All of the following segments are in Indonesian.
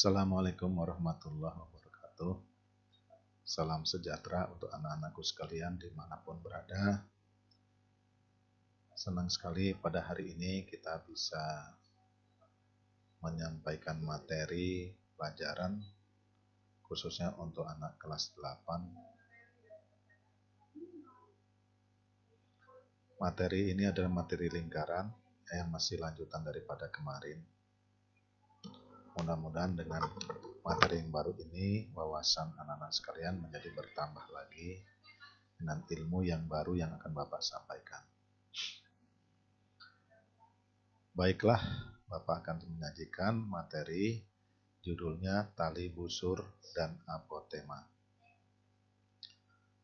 Assalamualaikum warahmatullahi wabarakatuh. Salam sejahtera untuk anak-anakku sekalian dimanapun berada. Senang sekali pada hari ini kita bisa menyampaikan materi pelajaran khususnya untuk anak kelas 8. Materi ini adalah materi lingkaran yang masih lanjutan daripada kemarin. Mudah-mudahan dengan materi yang baru ini, wawasan anak-anak sekalian menjadi bertambah lagi dengan ilmu yang baru yang akan Bapak sampaikan. Baiklah, Bapak akan menyajikan materi judulnya Tali Busur dan Apotema.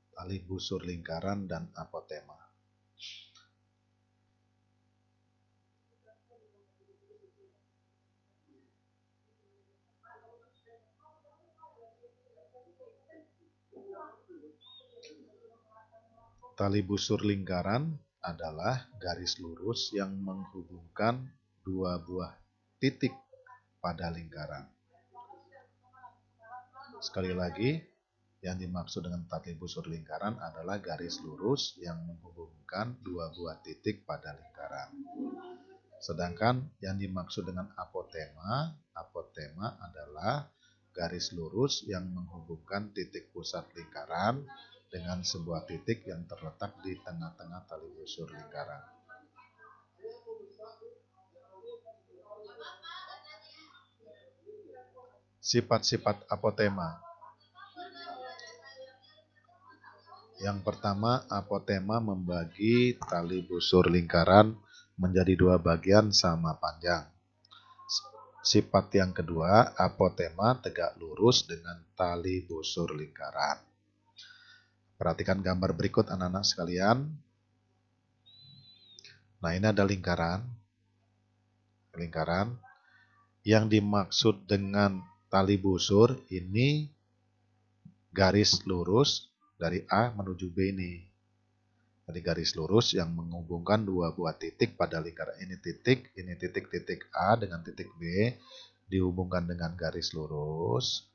Tali busur lingkaran dan apotema. Tali busur lingkaran adalah garis lurus yang menghubungkan dua buah titik pada lingkaran. Sekali lagi, yang dimaksud dengan tali busur lingkaran adalah garis lurus yang menghubungkan dua buah titik pada lingkaran. Sedangkan yang dimaksud dengan apotema adalah garis lurus yang menghubungkan titik pusat lingkaran dengan sebuah titik yang terletak di tengah-tengah tali busur lingkaran. Sifat-sifat apotema. Yang pertama, apotema membagi tali busur lingkaran menjadi dua bagian sama panjang. Sifat yang kedua, apotema tegak lurus dengan tali busur lingkaran. Perhatikan gambar berikut anak-anak sekalian. Nah, ini ada lingkaran. Yang dimaksud dengan tali busur ini garis lurus dari A menuju B ini. Jadi garis lurus yang menghubungkan dua buah titik pada lingkaran. Ini titik A dengan titik B dihubungkan dengan garis lurus.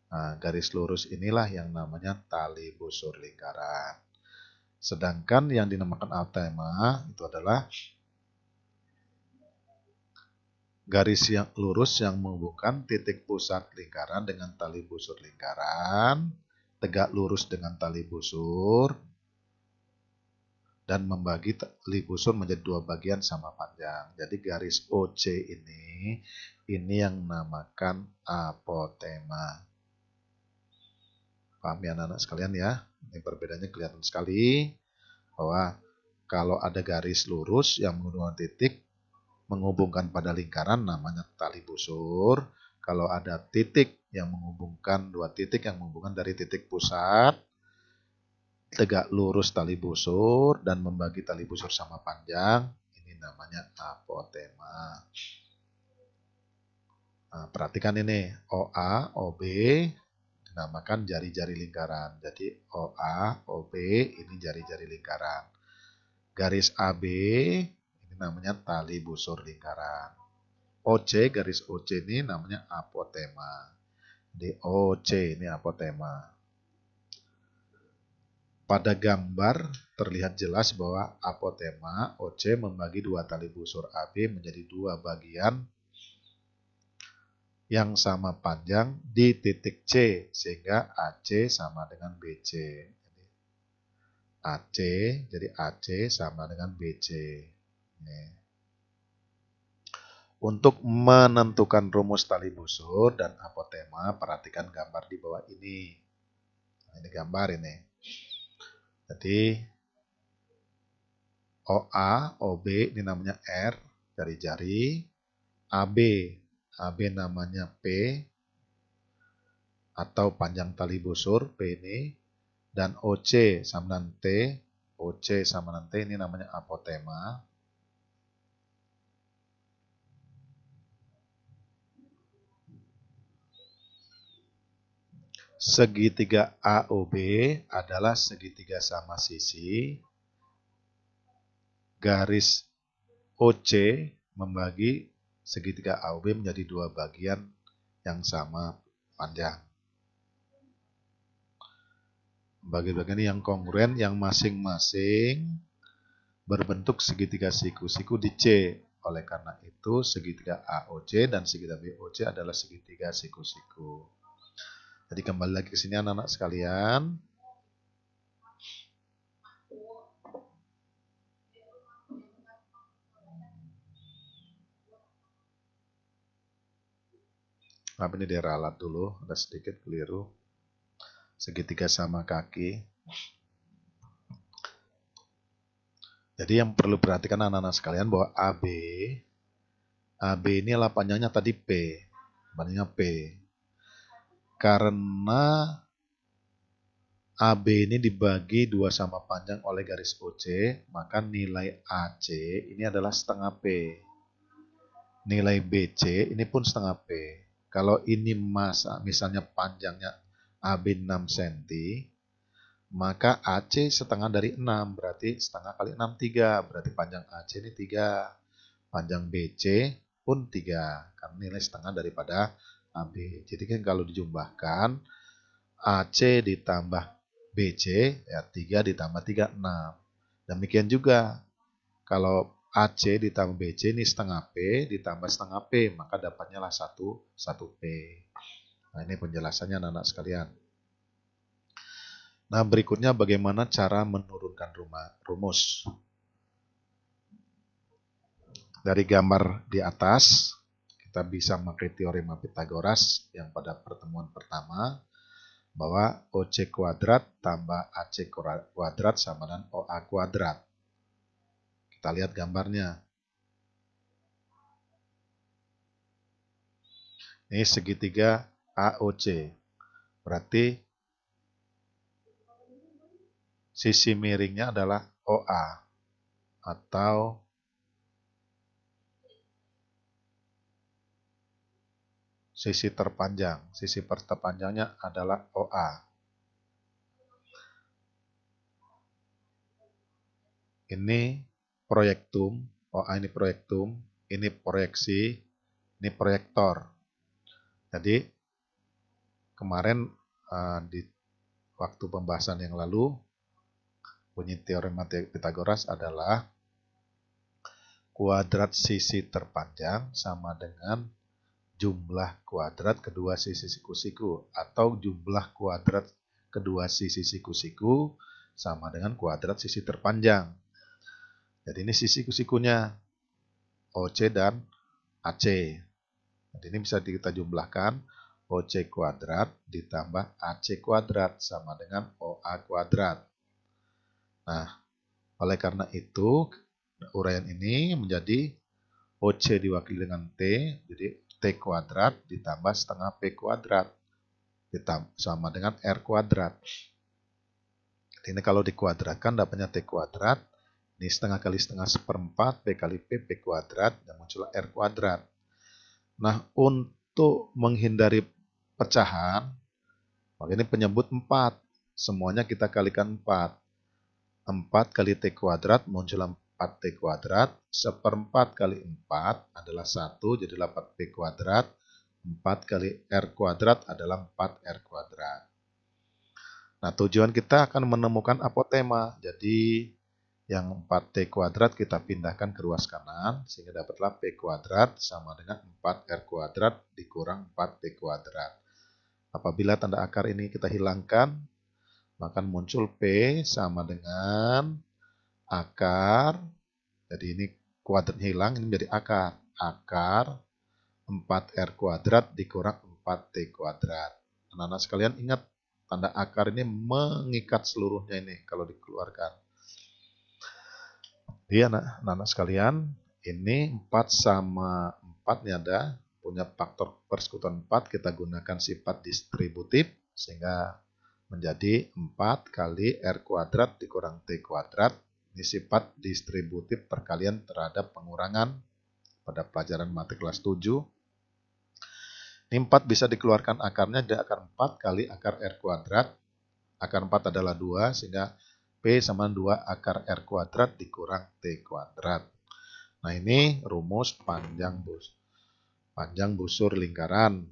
Nah, garis lurus inilah yang namanya tali busur lingkaran. Sedangkan yang dinamakan apotema itu adalah garis yang lurus yang menghubungkan titik pusat lingkaran dengan tali busur lingkaran, tegak lurus dengan tali busur, dan membagi tali busur menjadi dua bagian sama panjang. Jadi garis OC ini yang namakan apotema. Paham ya anak-anak sekalian ya? Ini perbedaannya kelihatan sekali bahwa kalau ada garis lurus yang menghubungkan titik menghubungkan pada lingkaran namanya tali busur. Kalau ada titik yang menghubungkan dua titik yang menghubungkan dari titik pusat tegak lurus tali busur dan membagi tali busur sama panjang, ini namanya apotema. Nah, perhatikan ini OA, OB dinamakan jari-jari lingkaran. Jadi OA, OB ini jari-jari lingkaran. Garis AB ini namanya tali busur lingkaran. OC, garis OC ini namanya apotema. Jadi OC ini apotema. Pada gambar terlihat jelas bahwa apotema OC membagi dua tali busur AB menjadi dua bagian yang sama panjang di titik C, sehingga AC sama dengan BC. Jadi AC sama dengan BC. Untuk menentukan rumus tali busur dan apotema, perhatikan gambar di bawah ini. Nah, ini gambar ini. Jadi OA, OB ini namanya R, jari-jari. AB namanya P atau panjang tali busur P ini, dan OC sama dengan T ini namanya apotema. Segitiga AOB adalah segitiga sama sisi. Garis OC membagi segitiga AOB menjadi dua bagian yang sama panjang. Bagian-bagian yang kongruen yang masing-masing berbentuk segitiga siku-siku di C. Oleh karena itu segitiga AOC dan segitiga BOC adalah segitiga siku-siku. Jadi kembali lagi ke sini anak-anak sekalian. Apa ini diralat dulu, ada sedikit keliru. Segitiga sama kaki. Jadi yang perlu perhatikan anak-anak sekalian bahwa AB ini adalah panjangnya tadi P. Panjangnya P. Karena AB ini dibagi 2 sama panjang oleh garis OC, maka nilai AC ini adalah setengah P. Nilai BC ini pun setengah P. Kalau ini misalnya panjangnya AB 6 cm, maka AC setengah dari 6, berarti setengah kali 6, 3. Berarti panjang AC ini 3. Panjang BC pun 3, karena nilai setengah daripada AB. Jadi kan kalau dijumlahkan, AC ditambah BC, ya 3 ditambah 3, 6. Demikian juga, kalau AC ditambah BC ini setengah P, ditambah setengah P, maka dapatnya lah 1 P. Nah ini penjelasannya anak-anak sekalian. Nah berikutnya bagaimana cara menurunkan rumus. Dari gambar di atas, kita bisa memakai teorema Pythagoras yang pada pertemuan pertama, bahwa OC kuadrat tambah AC kuadrat sama dengan OA kuadrat. Kita lihat gambarnya. Ini segitiga AOC. Berarti sisi miringnya adalah OA atau sisi terpanjang. Sisi terpanjangnya adalah OA. Ini proyektum, OA ini proyektum, ini proyeksi, ini proyektor. Jadi kemarin di waktu pembahasan yang lalu, bunyi teorema Pythagoras adalah kuadrat sisi terpanjang sama dengan jumlah kuadrat kedua sisi siku-siku, atau jumlah kuadrat kedua sisi siku-siku sama dengan kuadrat sisi terpanjang. Jadi ini sisi siku-sikunya OC dan AC. Jadi ini bisa kita jumlahkan, OC kuadrat ditambah AC kuadrat sama dengan OA kuadrat. Nah, oleh karena itu uraian ini menjadi OC diwakili dengan T, jadi T kuadrat ditambah setengah P kuadrat sama dengan R kuadrat. Ini kalau dikuadratkan dapatnya T kuadrat, ini setengah kali setengah seperempat, P kali P kuadrat, dan muncullah R kuadrat. Nah, untuk menghindari pecahan, maka ini penyebut 4. Semuanya kita kalikan 4. 4 kali T kuadrat muncul 4T kuadrat, seperempat kali 4 adalah 1, jadi 8P kuadrat, 4 kali R kuadrat adalah 4R kuadrat. Nah tujuan kita akan menemukan apotema, jadi yang 4T kuadrat kita pindahkan ke ruas kanan, sehingga dapatlah P kuadrat sama dengan 4R kuadrat dikurang 4T kuadrat. Apabila tanda akar ini kita hilangkan, maka muncul P sama dengan akar, jadi ini kuadrat hilang, ini menjadi akar. Akar 4R kuadrat dikurang 4T kuadrat. Anak-anak sekalian ingat, tanda akar ini mengikat seluruhnya ini kalau dikeluarkan. Jadi anak-anak sekalian, ini 4 sama 4 ini ada, punya faktor persekutuan 4, kita gunakan sifat distributif, sehingga menjadi 4 kali R kuadrat dikurang T kuadrat. Ini sifat distributif perkalian terhadap pengurangan pada pelajaran matematika kelas 7. Ini 4 bisa dikeluarkan akarnya dari akar 4 kali akar R kuadrat. Akar 4 adalah 2, sehingga P sama 2 akar R kuadrat dikurang T kuadrat. Nah ini rumus panjang busur lingkaran.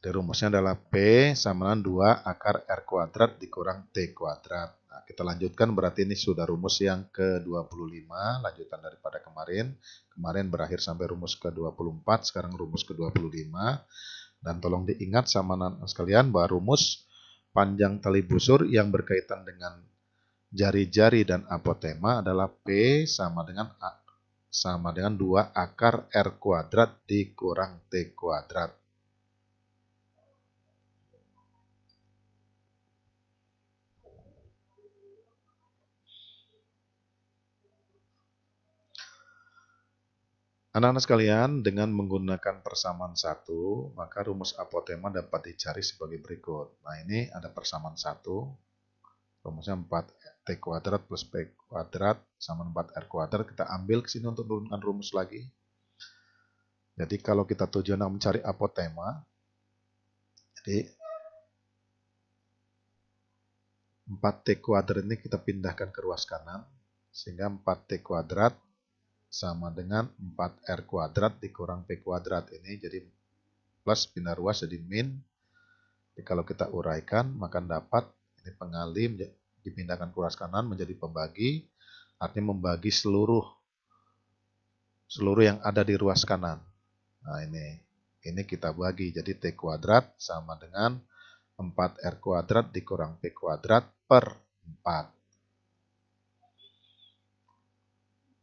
Jadi rumusnya adalah P sama dengan 2 akar R kuadrat dikurang T kuadrat. Nah, kita lanjutkan, berarti ini sudah rumus yang ke-25, lanjutan daripada kemarin. Kemarin berakhir sampai rumus ke-24, sekarang rumus ke-25. Dan tolong diingat sama anak sekalian bahwa rumus panjang tali busur yang berkaitan dengan jari-jari dan apotema adalah P sama dengan 2 akar R kuadrat dikurang T kuadrat. Anak-anak sekalian, dengan menggunakan persamaan 1, maka rumus apotema dapat dicari sebagai berikut. Nah, ini ada persamaan 1, rumusnya 4T kuadrat plus P kuadrat sama 4R kuadrat. Kita ambil ke sini untuk menurunkan rumus lagi. Jadi kalau kita tujuan mencari apotema, jadi 4T kuadrat ini kita pindahkan ke ruas kanan, sehingga 4T kuadrat sama dengan 4R kuadrat dikurang P kuadrat. Ini jadi plus, pindah ruas jadi min. Jadi kalau kita uraikan, maka dapat ini pengali dipindahkan ke ruas kanan menjadi pembagi, artinya membagi seluruh yang ada di ruas kanan. Nah, ini kita bagi, jadi T kuadrat sama dengan 4R kuadrat dikurang P kuadrat per 4.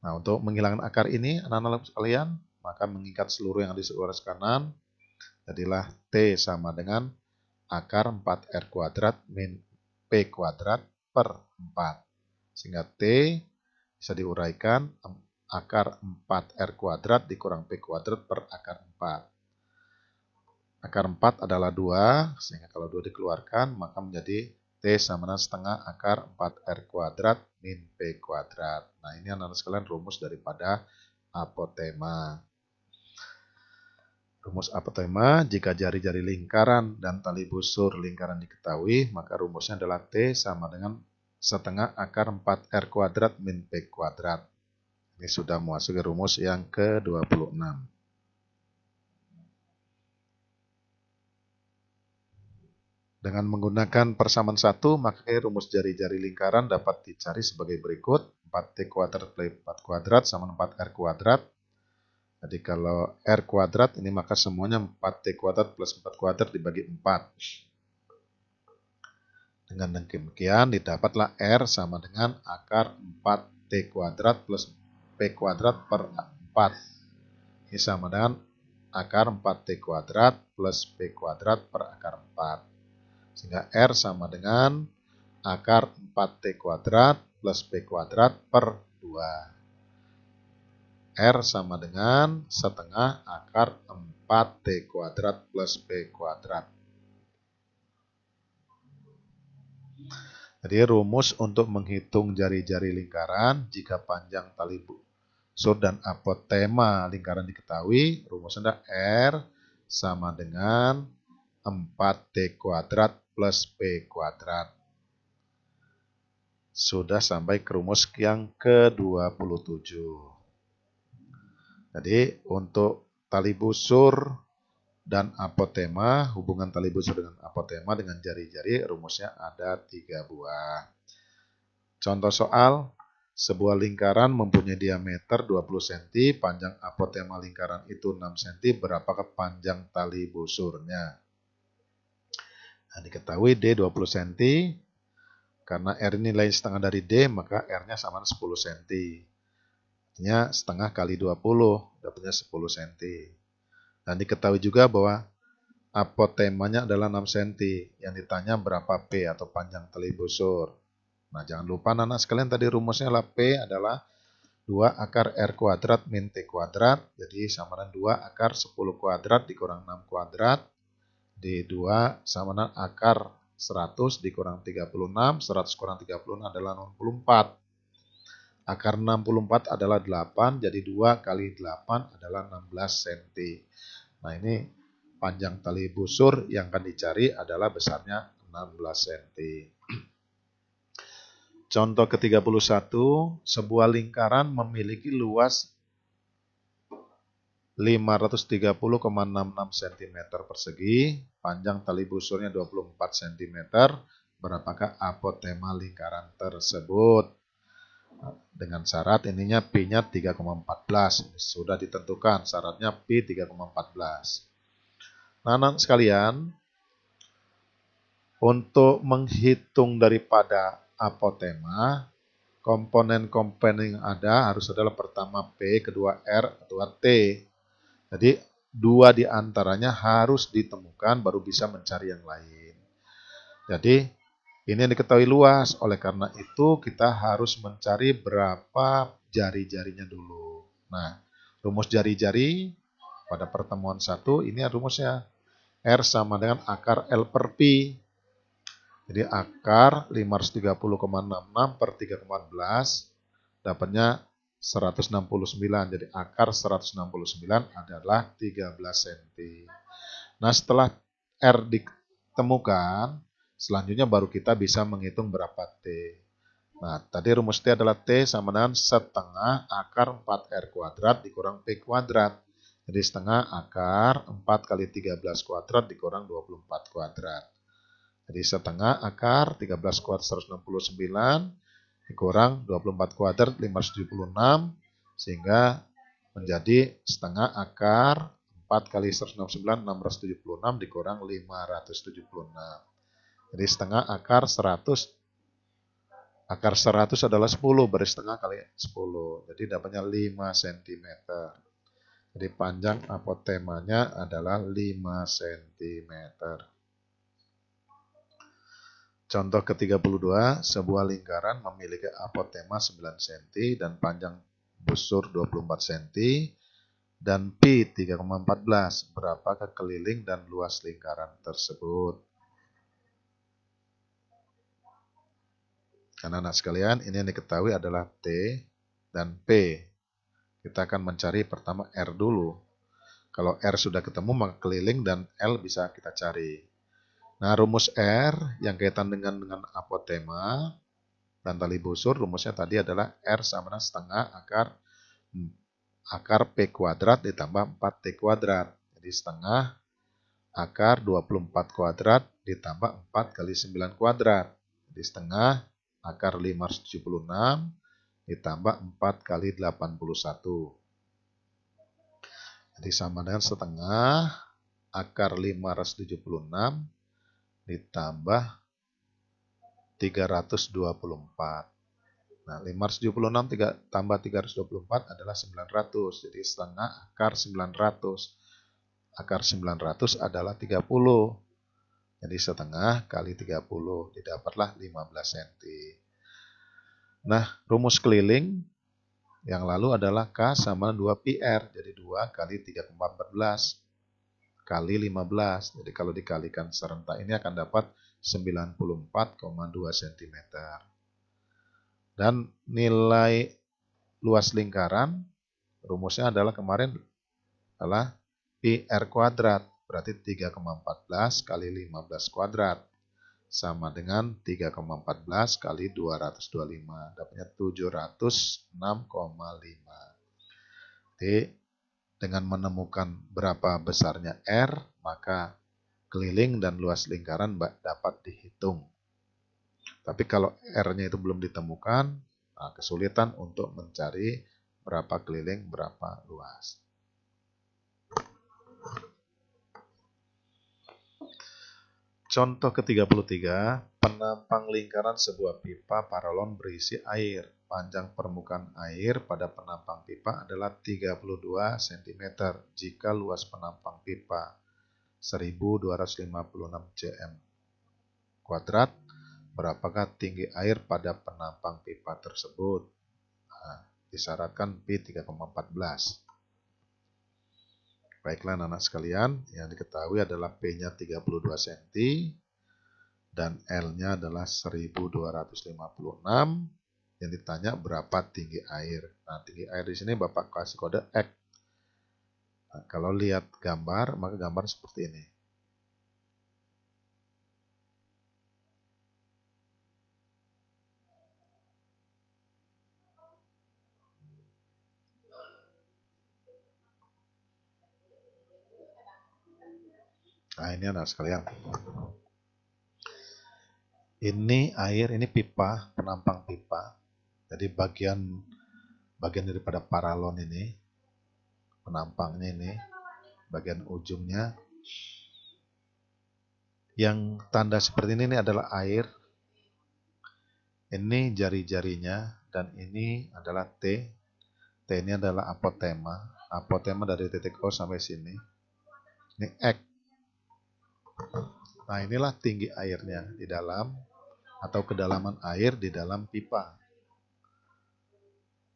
Nah, untuk menghilangkan akar ini, anak-anak sekalian, maka mengikat seluruh yang ada di ruas kanan, jadilah T sama dengan akar 4R kuadrat min P kuadrat per 4. Sehingga T bisa diuraikan akar 4R kuadrat dikurang P kuadrat per akar 4. Akar 4 adalah 2, sehingga kalau 2 dikeluarkan, maka menjadi T sama dengan setengah akar 4R kuadrat min P kuadrat. Nah, ini anak-anak sekalian rumus daripada apotema. Rumus apotema, jika jari-jari lingkaran dan tali busur lingkaran diketahui, maka rumusnya adalah T sama dengan setengah akar 4R kuadrat min P kuadrat. Ini sudah memasuki rumus yang ke-26. Dengan menggunakan persamaan 1, maka rumus jari-jari lingkaran dapat dicari sebagai berikut. 4T kuadrat plus 4 kuadrat sama 4R kuadrat. Jadi kalau R kuadrat ini maka semuanya 4T kuadrat plus 4 kuadrat dibagi 4. Dengan demikian didapatlah R sama dengan akar 4T kuadrat plus P kuadrat per 4. Ini sama dengan akar 4T kuadrat plus P kuadrat per akar 4. Sehingga R sama dengan akar 4T kuadrat plus P kuadrat per 2. R sama dengan setengah akar 4T kuadrat plus P kuadrat. Jadi rumus untuk menghitung jari-jari lingkaran jika panjang tali busur dan apotema lingkaran diketahui, rumusnya adalah R sama dengan 4T kuadrat plus P kuadrat. Sudah sampai ke rumus yang ke-27. Jadi untuk tali busur dan apotema, hubungan tali busur dengan apotema dengan jari-jari rumusnya ada 3 buah. Contoh soal, sebuah lingkaran mempunyai diameter 20 cm, panjang apotema lingkaran itu 6 cm, berapakah panjang tali busurnya? Nah, diketahui D 20 cm, karena R ini nilai setengah dari D, maka R-nya sama 10 cm. Artinya setengah kali 20, dapatnya 10 cm. Dan diketahui juga bahwa apotemanya adalah 6 cm. Yang ditanya berapa P atau panjang tali busur. Nah, jangan lupa anak sekalian tadi rumusnya adalah P adalah 2 akar R kuadrat min T kuadrat. Jadi sama dengan 2 akar 10 kuadrat dikurang 6 kuadrat. D2 sama dengan akar 100 dikurang 36, 100 kurang 36 adalah 64. Akar 64 adalah 8, jadi 2 kali 8 adalah 16 cm. Nah, ini panjang tali busur yang akan dicari adalah besarnya 16 cm. Contoh ke-31, sebuah lingkaran memiliki luas 530,66 cm persegi, panjang tali busurnya 24 cm. Berapakah apotema lingkaran tersebut? Dengan syarat ininya Pi-nya 3,14. Sudah ditentukan syaratnya Pi 3,14. Nah, anak sekalian, untuk menghitung daripada apotema, komponen-komponen yang ada harus adalah pertama P, kedua R, kedua T. Jadi dua di antaranya harus ditemukan baru bisa mencari yang lain. Jadi ini yang diketahui luas, oleh karena itu kita harus mencari berapa jari-jarinya dulu. Nah, rumus jari-jari pada pertemuan 1 ini rumusnya R sama dengan akar L per Pi. Jadi akar 530,66 per 3,14 dapatnya 169. Jadi akar 169 adalah 13 cm. Nah, setelah R ditemukan, selanjutnya baru kita bisa menghitung berapa T. Nah, tadi rumus T adalah T sama dengan setengah akar 4R kuadrat dikurang P kuadrat. Jadi setengah akar 4 kali 13 kuadrat dikurang 24 kuadrat. Jadi setengah akar 13 kuadrat 169 dikurang 24 kuadrat 576, sehingga menjadi setengah akar 4 kali 169 676 dikurang 576. Jadi setengah akar 100. Akar 100 adalah 10, berarti setengah kali 10. Jadi dapatnya 5 cm. Jadi panjang apotemanya adalah 5 cm. Contoh ke-32, sebuah lingkaran memiliki apotema 9 cm dan panjang busur 24 cm dan Pi 3,14. Berapakah keliling dan luas lingkaran tersebut? Anak-anak sekalian, ini yang diketahui adalah T dan P. Kita akan mencari pertama R dulu. Kalau R sudah ketemu, maka keliling dan L bisa kita cari. Nah, rumus R yang kaitan dengan apotema dan tali busur, rumusnya tadi adalah R sama dengan setengah akar P kuadrat ditambah 4T kuadrat. Jadi setengah akar 24 kuadrat ditambah 4 kali 9 kuadrat. Jadi setengah akar 576 ditambah 4 kali 81. Jadi sama dengan setengah akar 576 ditambah 324. Nah, 576 tambah 324 adalah 900. Jadi setengah akar 900. Akar 900 adalah 30. Jadi setengah kali 30. Didapatlah 15 cm. Nah, rumus keliling yang lalu adalah K sama 2πr. Jadi 2 kali 3,14 kali 15. Jadi kalau dikalikan serentak ini akan dapat 94,2 cm. Dan nilai luas lingkaran, rumusnya adalah kemarin adalah Pi R kuadrat. Berarti 3,14 kali 15 kuadrat. Sama dengan 3,14 kali 225. Dapatnya 706,5. Jadi dengan menemukan berapa besarnya R, maka keliling dan luas lingkaran dapat dihitung. Tapi kalau R-nya itu belum ditemukan, nah kesulitan untuk mencari berapa keliling, berapa luas. Contoh ke-33, penampang lingkaran sebuah pipa paralon berisi air. Panjang permukaan air pada penampang pipa adalah 32 cm jika luas penampang pipa 1256 cm kuadrat. Berapakah tinggi air pada penampang pipa tersebut? Nah, disyaratkan Pi 3,14. Baiklah anak-anak sekalian, yang diketahui adalah P-nya 32 cm dan L-nya adalah 1256. Yang ditanya berapa tinggi air. Nah, tinggi air di sini Bapak kasih kode X. Nah, kalau lihat gambar, maka gambar seperti ini. Nah, ini anak sekalian. Ini air, ini pipa, penampang pipa. Jadi bagian daripada paralon ini, penampangnya ini, bagian ujungnya. Yang tanda seperti ini adalah air. Ini jari-jarinya, dan ini adalah T. T ini adalah apotema. Apotema dari titik O sampai sini. Ini X. Nah, inilah tinggi airnya di dalam, atau kedalaman air di dalam pipa.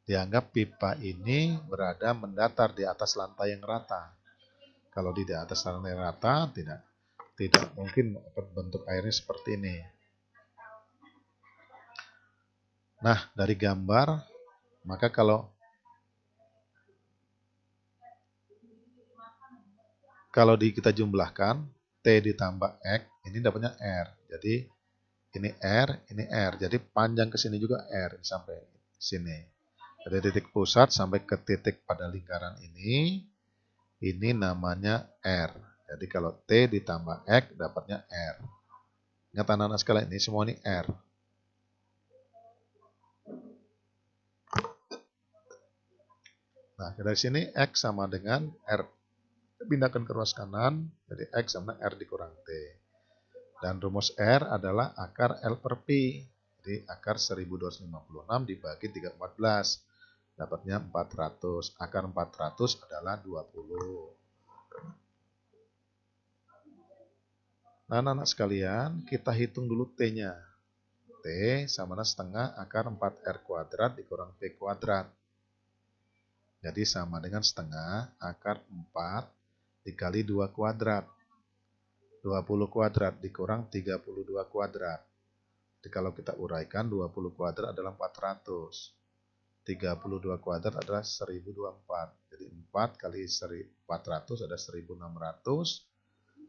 Dianggap pipa ini berada mendatar di atas lantai yang rata. Kalau di atas lantai yang rata, tidak mungkin bentuk airnya seperti ini. Nah, dari gambar, maka kalau kita jumlahkan, T ditambah X, ini dapatnya R. Jadi, ini R. Jadi, panjang ke sini juga R, sampai sini. Dari titik pusat sampai ke titik pada lingkaran ini namanya R. Jadi, kalau T ditambah X, dapatnya R. Ingat anak-anak sekalian, ini semua ini R. Nah, dari sini X sama dengan R. Pindahkan ke ruas kanan, jadi X sama R dikurang T. Dan rumus R adalah akar L per Pi. Jadi akar 1256 dibagi 314. Dapatnya 400. Akar 400 adalah 20. Nah, anak-anak sekalian, kita hitung dulu T-nya. T sama dengan setengah akar 4R kuadrat dikurang P kuadrat. Jadi sama dengan setengah akar 4 dikali 2 kuadrat. 20 kuadrat dikurang 32 kuadrat. Jadi kalau kita uraikan, 20 kuadrat adalah 400. 32 kuadrat adalah 1024. Jadi 4 kali 400 ada 1600.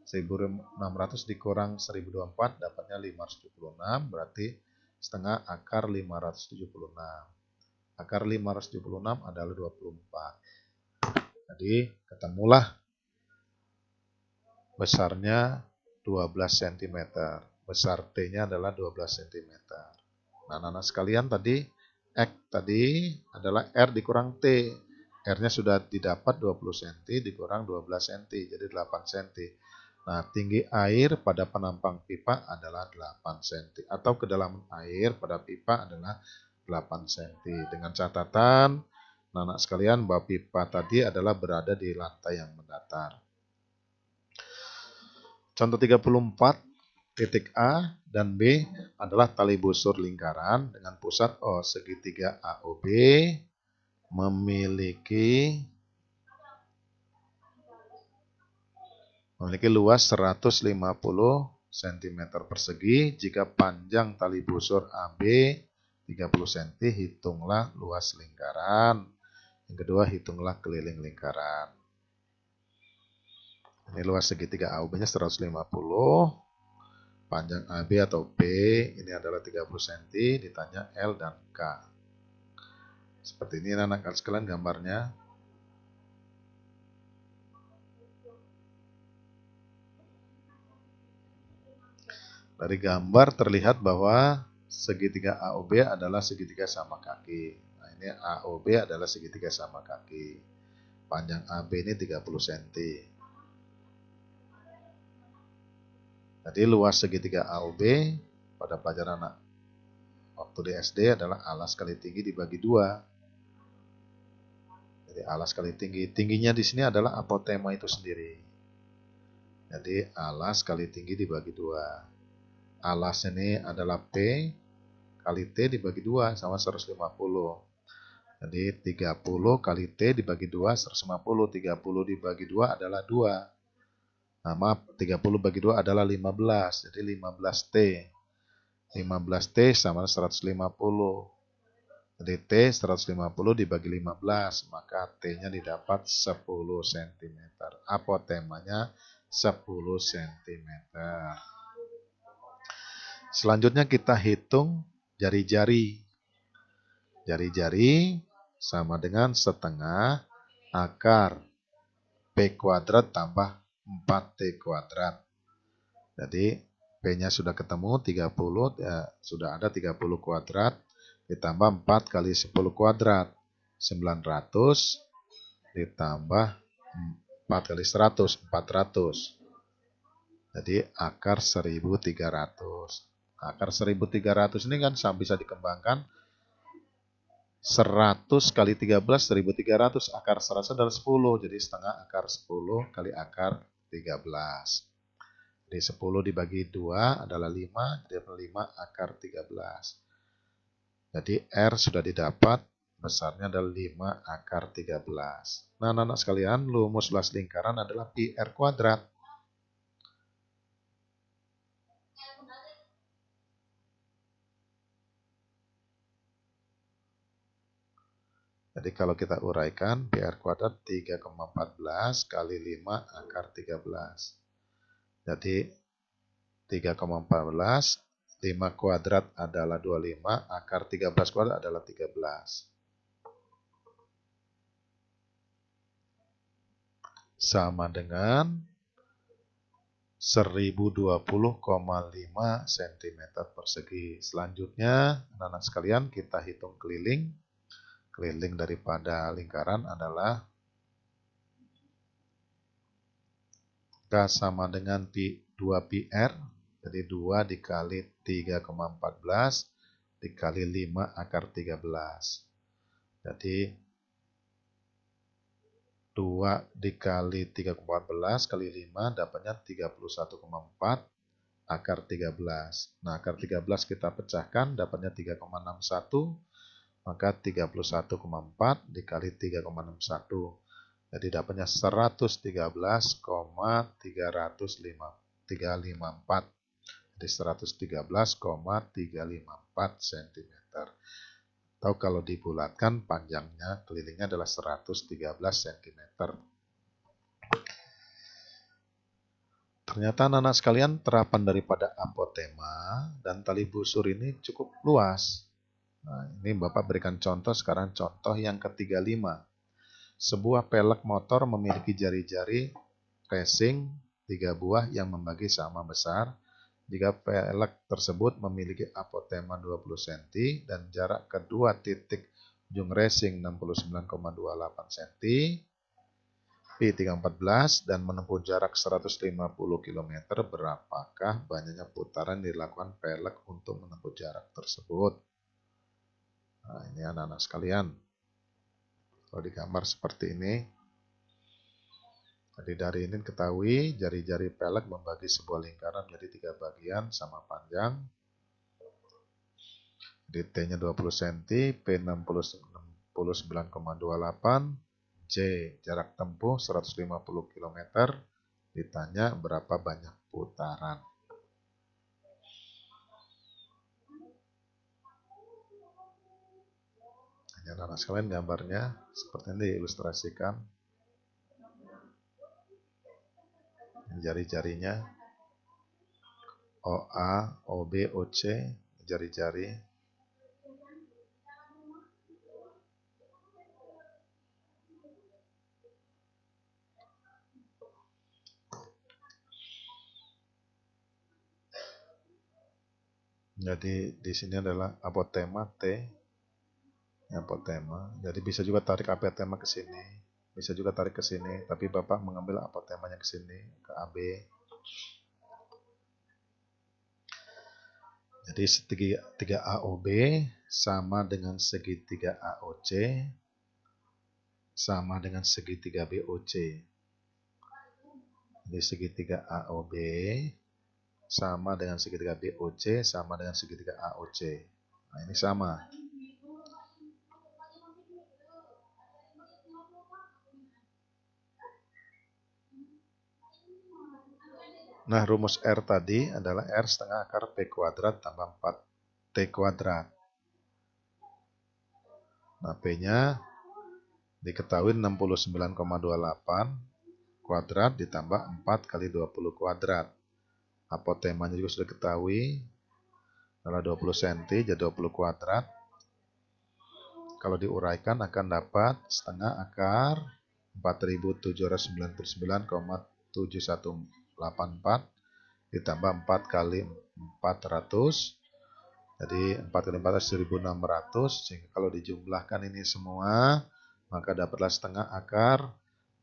1600 dikurang 1024 dapatnya 576. Berarti setengah akar 576. Akar 576 adalah 24. Jadi ketemulah besarnya 12 cm. Besar T-nya adalah 12 cm. Nah, anak-anak sekalian, tadi X tadi adalah R dikurang T. R-nya sudah didapat 20 cm dikurang 12 cm, jadi 8 cm. Nah, tinggi air pada penampang pipa adalah 8 cm. Atau kedalaman air pada pipa adalah 8 cm. Dengan catatan, anak-anak sekalian, bahwa pipa tadi adalah berada di lantai yang mendatar. Contoh 34, titik A dan B adalah tali busur lingkaran dengan pusat O. Segitiga AOB memiliki luas 150 cm persegi. Jika panjang tali busur AB 30 cm, hitunglah luas lingkaran. Yang kedua, hitunglah keliling lingkaran. Ini luas segitiga AOB-nya 150. Panjang AB atau B ini adalah 30 cm, ditanya L dan K. Seperti ini anak-anak sekalian gambarnya. Dari gambar terlihat bahwa segitiga AOB adalah segitiga sama kaki. Nah, ini AOB adalah segitiga sama kaki. Panjang AB ini 30 cm. Jadi luas segitiga AOB pada pelajaran waktu di SD adalah alas kali tinggi dibagi 2. Jadi alas kali tinggi. Tingginya di sini adalah apotema itu sendiri. Jadi alas kali tinggi dibagi 2. Alas ini adalah P kali T dibagi 2 sama 150. Jadi 30 kali T dibagi 2, 150. 30 dibagi 2 adalah 2. Nah, maaf, 30 bagi 2 adalah 15. Jadi 15T. 15T sama 150. Jadi T 150 dibagi 15. Maka T-nya didapat 10 cm. Apotemanya 10 cm. Selanjutnya kita hitung jari-jari. Jari-jari sama dengan setengah akar P kuadrat tambah 4T kuadrat. Jadi P-nya sudah ketemu 30, ya, sudah ada 30 kuadrat, ditambah 4 kali 10 kuadrat, 900, ditambah 4 kali 100, 400. Jadi akar 1300. Akar 1300 ini kan bisa dikembangkan 100 kali 13, 1300. Akar 100 adalah 10, jadi setengah akar 10 kali akar 13. Jadi 10 dibagi 2 adalah 5, jadi 5 akar 13. Jadi R sudah didapat, besarnya adalah 5 akar 13. Nah, anak-anak sekalian, rumus luas lingkaran adalah pi R kuadrat. Jadi kalau kita uraikan, pi R kuadrat 3,14 kali 5 akar 13. Jadi 3,14, 5 kuadrat adalah 25, akar 13 kuadrat adalah 13. Sama dengan 1020,5 cm persegi. Selanjutnya, anak-anak sekalian, kita hitung keliling. Keliling daripada lingkaran adalah K sama dengan 2πr, jadi 2 dikali 3,14 dikali 5 akar 13. Jadi 2 dikali 3,14 kali 5 dapatnya 31,4 akar 13. Nah, akar 13 kita pecahkan dapatnya 3,61, maka 31,4 dikali 3,61. Jadi dapatnya 113,354. Jadi 113,354 cm. Atau kalau dibulatkan panjangnya kelilingnya adalah 113 cm. Ternyata anak-anak sekalian, terapan daripada apotema dan tali busur ini cukup luas. Nah, ini Bapak berikan contoh sekarang, contoh yang ke-35. Sebuah pelek motor memiliki jari-jari racing 3 buah yang membagi sama besar. Jika pelek tersebut memiliki apotema 20 cm dan jarak kedua titik ujung racing 69,28 cm, pi 314 dan menempuh jarak 150 km, berapakah banyaknya putaran dilakukan pelek untuk menempuh jarak tersebut? Nah, ini anak-anak sekalian. Kalau digambar seperti ini, jadi dari ini ketahui jari-jari pelek membagi sebuah lingkaran menjadi 3 bagian sama panjang. Jadi T-nya 20 cm, P 69,28, J jarak tempuh 150 km. Ditanya berapa banyak putaran. Hanya anak sekalian gambarnya seperti ini diilustrasikan. Jari-jarinya OA, OB, OC, jari-jari. Jadi di sini adalah apotema T, apotema. Jadi bisa juga tarik apotema ke sini, bisa juga tarik ke sini. Tapi Bapak mengambil apotemanya ke sini, ke AB. Jadi segitiga AOB sama dengan segitiga AOC sama dengan segitiga BOC. Jadi segitiga AOB sama dengan segitiga BOC sama dengan segitiga AOC. Nah, ini sama. Nah, rumus R tadi adalah R setengah akar P kuadrat tambah 4T kuadrat. Nah, P-nya diketahui 69,28 kuadrat ditambah 4 kali 20 kuadrat. Apotemanya juga sudah diketahui adalah 20 cm, jadi 20 kuadrat. Kalau diuraikan akan dapat setengah akar 4799,7 7184 ditambah 4 kali 400. Jadi 4 kali 4 1600, sehingga kalau dijumlahkan ini semua, maka dapatlah setengah akar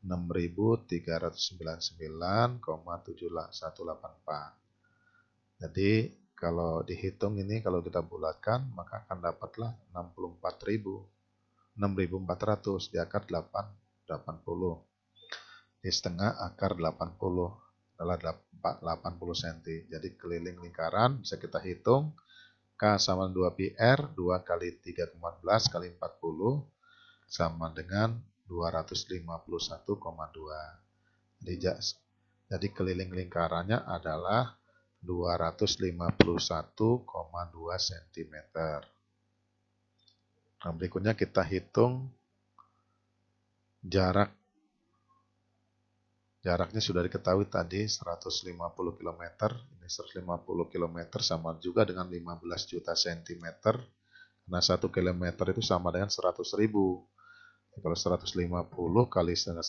6399,7184. Jadi kalau dihitung ini, kalau kita bulatkan, maka akan dapatlah 6400 di akar 80. Di setengah akar 80 adalah 80 cm. Jadi keliling lingkaran bisa kita hitung. K sama 2 pi R, 2 kali 3,14 kali 40 sama dengan 251,2. Jadi keliling lingkarannya adalah 251,2 cm. Nah, berikutnya kita hitung jaraknya sudah diketahui tadi 150 km. Ini 150 km sama juga dengan 15 juta cm. Karena 1 km itu sama dengan 100.000. Kalau 150 kali 100.000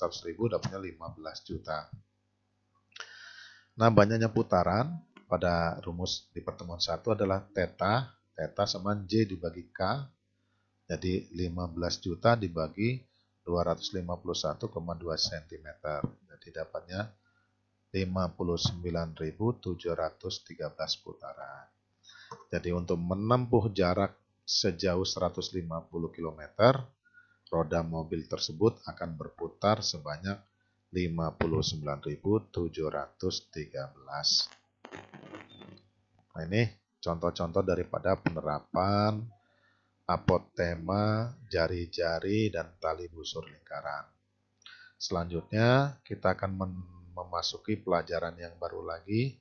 dapatnya 15 juta. Nah, banyaknya putaran pada rumus di pertemuan 1 adalah theta. Theta sama J dibagi K. Jadi 15 juta dibagi 251,2 cm. Jadi dapatnya 59.713 putaran. Jadi untuk menempuh jarak sejauh 150 km, roda mobil tersebut akan berputar sebanyak 59.713. Nah, ini contoh-contoh daripada penerapan apotema, jari-jari, dan tali busur lingkaran. Selanjutnya kita akan memasuki pelajaran yang baru lagi,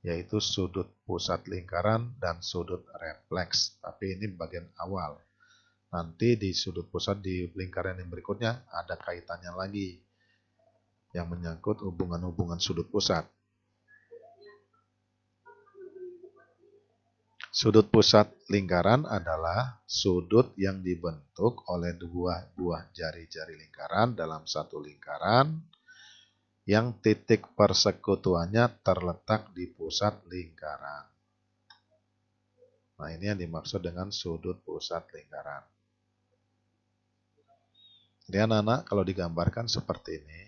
yaitu sudut pusat lingkaran dan sudut refleks. Tapi ini bagian awal. Nanti di sudut pusat di lingkaran yang berikutnya ada kaitannya lagi yang menyangkut hubungan-hubungan sudut pusat. Sudut pusat lingkaran adalah sudut yang dibentuk oleh dua buah jari-jari lingkaran dalam satu lingkaran yang titik persekutuannya terletak di pusat lingkaran. Nah, ini yang dimaksud dengan sudut pusat lingkaran. Jadi anak-anak kalau digambarkan seperti ini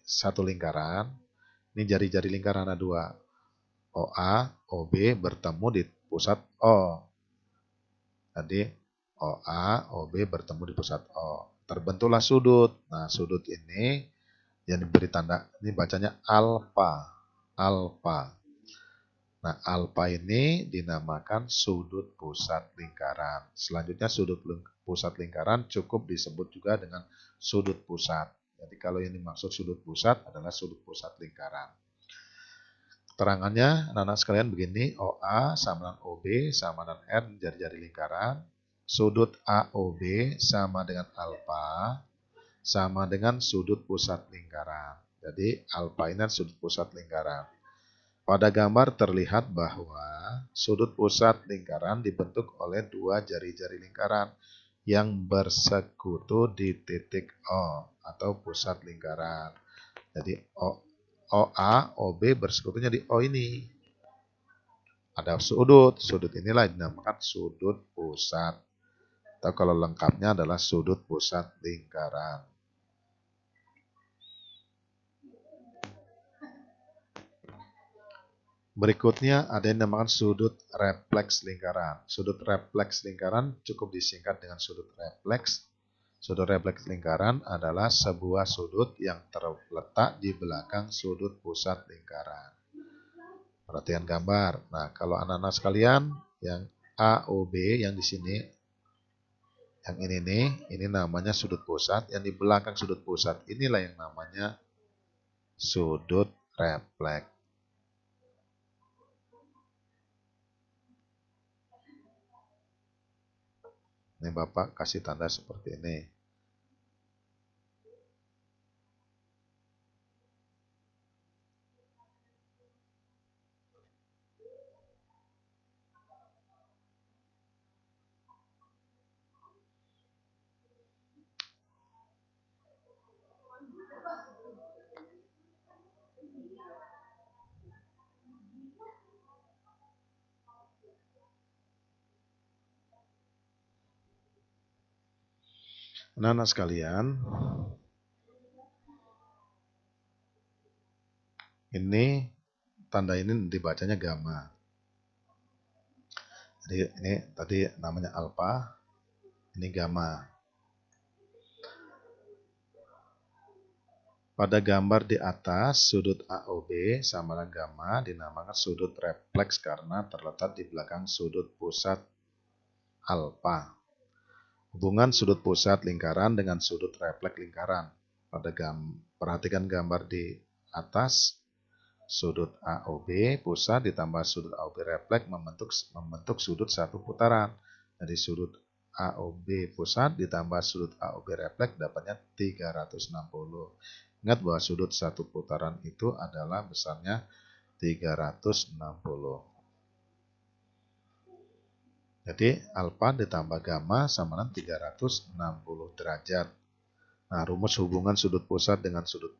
satu lingkaran, ini jari-jari lingkaran ada dua. OA, OB bertemu di pusat O. Jadi OA, OB bertemu di pusat O. Terbentuklah sudut. Nah, sudut ini yang diberi tanda, ini bacanya alfa. Alfa. Nah, alfa ini dinamakan sudut pusat lingkaran. Selanjutnya sudut pusat lingkaran cukup disebut juga dengan sudut pusat. Jadi kalau yang dimaksud sudut pusat adalah sudut pusat lingkaran. Keterangannya anak-anak sekalian begini, OA sama dengan OB sama dengan R jari-jari lingkaran. Sudut AOB sama dengan alfa sama dengan sudut pusat lingkaran. Jadi alfa ini sudut pusat lingkaran. Pada gambar terlihat bahwa sudut pusat lingkaran dibentuk oleh dua jari-jari lingkaran yang bersekutu di titik O atau pusat lingkaran. Jadi OA, OB bersekutunya di O ini. Ada sudut inilah dinamakan sudut pusat. Atau kalau lengkapnya adalah sudut pusat lingkaran. Berikutnya ada yang dinamakan sudut refleks lingkaran. Sudut refleks lingkaran cukup disingkat dengan sudut refleks. Sudut refleks lingkaran adalah sebuah sudut yang terletak di belakang sudut pusat lingkaran. Perhatian gambar. Nah, kalau anak-anak sekalian yang AOB yang di sini, yang ini nih, ini namanya sudut pusat. Yang di belakang sudut pusat inilah yang namanya sudut refleks. Ini Bapak kasih tanda seperti ini. Anak-anak sekalian, ini tanda ini dibacanya gamma. Jadi ini tadi namanya alfa, ini gamma. Pada gambar di atas, sudut AOB sama dengan gamma dinamakan sudut refleks karena terletak di belakang sudut pusat alfa. Hubungan sudut pusat lingkaran dengan sudut refleks lingkaran. Perhatikan gambar di atas, sudut AOB pusat ditambah sudut AOB refleks membentuk sudut satu putaran. Jadi sudut AOB pusat ditambah sudut AOB refleks dapatnya 360. Ingat bahwa sudut satu putaran itu adalah besarnya 360. Jadi alfa ditambah gamma sama dengan 360 derajat. Nah, rumus hubungan sudut pusat dengan sudut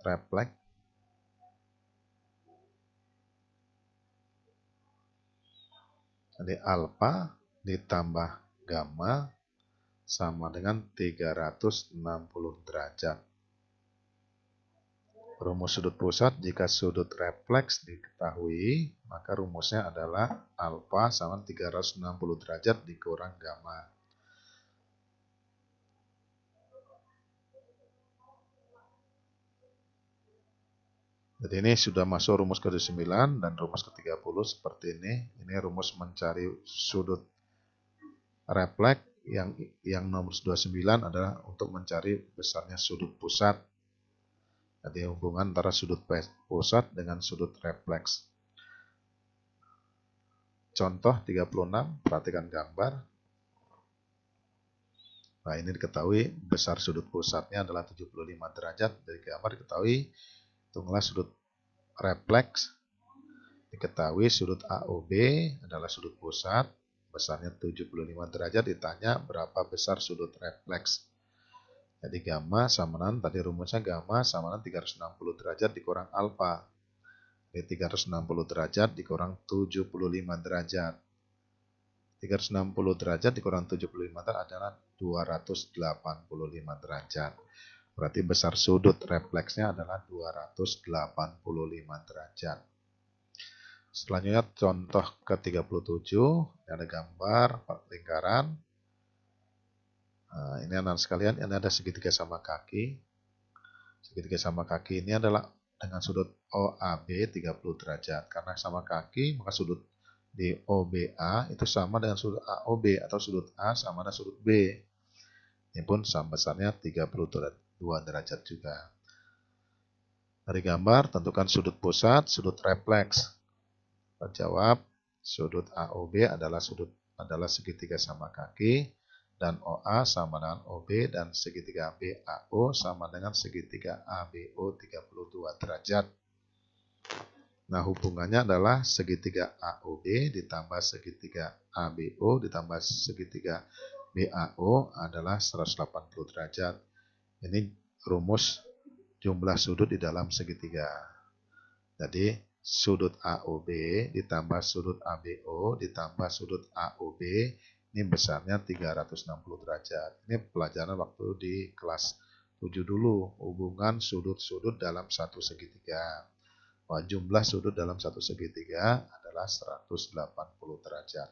refleks. Jadi alfa ditambah gamma sama dengan 360 derajat. Rumus sudut pusat, jika sudut refleks diketahui, maka rumusnya adalah alfa sama 360 derajat dikurang gamma. Jadi ini sudah masuk rumus ke-9 dan rumus ke-30 seperti ini. Ini rumus mencari sudut refleks yang nomor 29 adalah untuk mencari besarnya sudut pusat. Jadi hubungan antara sudut pusat dengan sudut refleks. Contoh 36, perhatikan gambar. Nah, ini diketahui besar sudut pusatnya adalah 75 derajat. Dari gambar diketahui hitunglah sudut refleks. Diketahui sudut AOB adalah sudut pusat, besarnya 75 derajat. Ditanya berapa besar sudut refleks. Jadi gamma sama dengan, tadi rumusnya gamma sama dengan 360 derajat dikurang alfa. Jadi 360 derajat dikurang 75 derajat. 360 derajat dikurang 75 derajat adalah 285 derajat. Berarti besar sudut refleksnya adalah 285 derajat. Selanjutnya contoh ke-37, ini ada gambar lingkaran. Nah, ini anak sekalian, ini ada segitiga sama kaki. Segitiga sama kaki ini adalah dengan sudut OAB 30 derajat. Karena sama kaki, maka sudut di OBA itu sama dengan sudut AOB atau sudut A sama dengan sudut B. Ini pun sama besarnya 32 derajat juga. Dari gambar, tentukan sudut pusat, sudut refleks. Jawab, sudut AOB adalah segitiga sama kaki, dan OA sama dengan OB, dan segitiga BAO sama dengan segitiga ABO 32 derajat. Nah, hubungannya adalah segitiga AOB ditambah segitiga ABO ditambah segitiga BAO adalah 180 derajat. Ini rumus jumlah sudut di dalam segitiga. Jadi, sudut AOB ditambah sudut ABO ditambah sudut AOB ini besarnya 360 derajat. Ini pelajaran waktu di kelas 7 dulu, hubungan sudut-sudut dalam satu segitiga. Wah, jumlah sudut dalam satu segitiga adalah 180 derajat.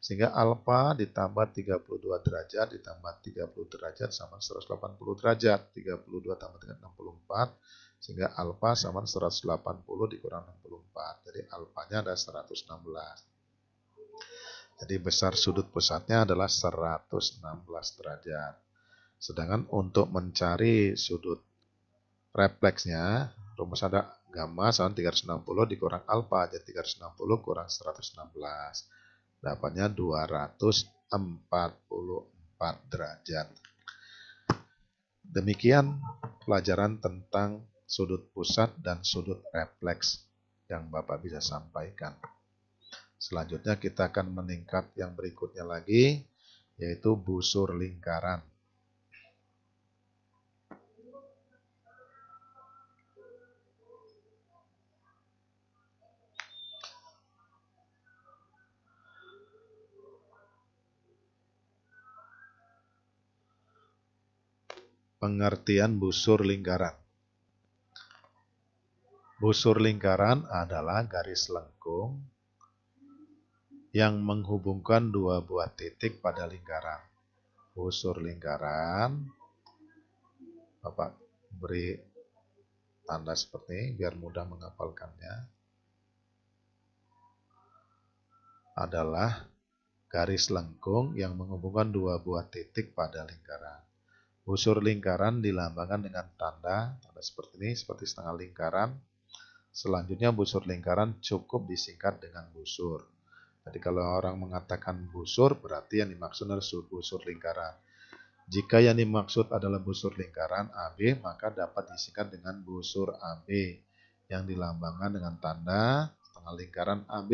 Sehingga alfa ditambah 32 derajat ditambah 30 derajat sama 180 derajat. 32 tambah dengan 64. Sehingga alfa sama 180 dikurang 64. Jadi alfanya ada 116. Jadi besar sudut pusatnya adalah 116 derajat. Sedangkan untuk mencari sudut refleksnya, rumus ada gamma sama 360 dikurang alfa. Jadi 360 kurang 116. Dapatnya 244 derajat. Demikian pelajaran tentang sudut pusat dan sudut refleks yang Bapak bisa sampaikan. Selanjutnya kita akan meningkat yang berikutnya lagi, yaitu busur lingkaran. Pengertian busur lingkaran. Busur lingkaran adalah garis lengkung yang menghubungkan dua buah titik pada lingkaran. Busur lingkaran, Bapak beri tanda seperti ini biar mudah menghafalkannya, adalah garis lengkung yang menghubungkan dua buah titik pada lingkaran. Busur lingkaran dilambangkan dengan tanda seperti ini, seperti setengah lingkaran. Selanjutnya busur lingkaran cukup disingkat dengan busur. Jadi kalau orang mengatakan busur, berarti yang dimaksud adalah busur lingkaran. Jika yang dimaksud adalah busur lingkaran AB, maka dapat disingkat dengan busur AB yang dilambangkan dengan tanda setengah lingkaran AB.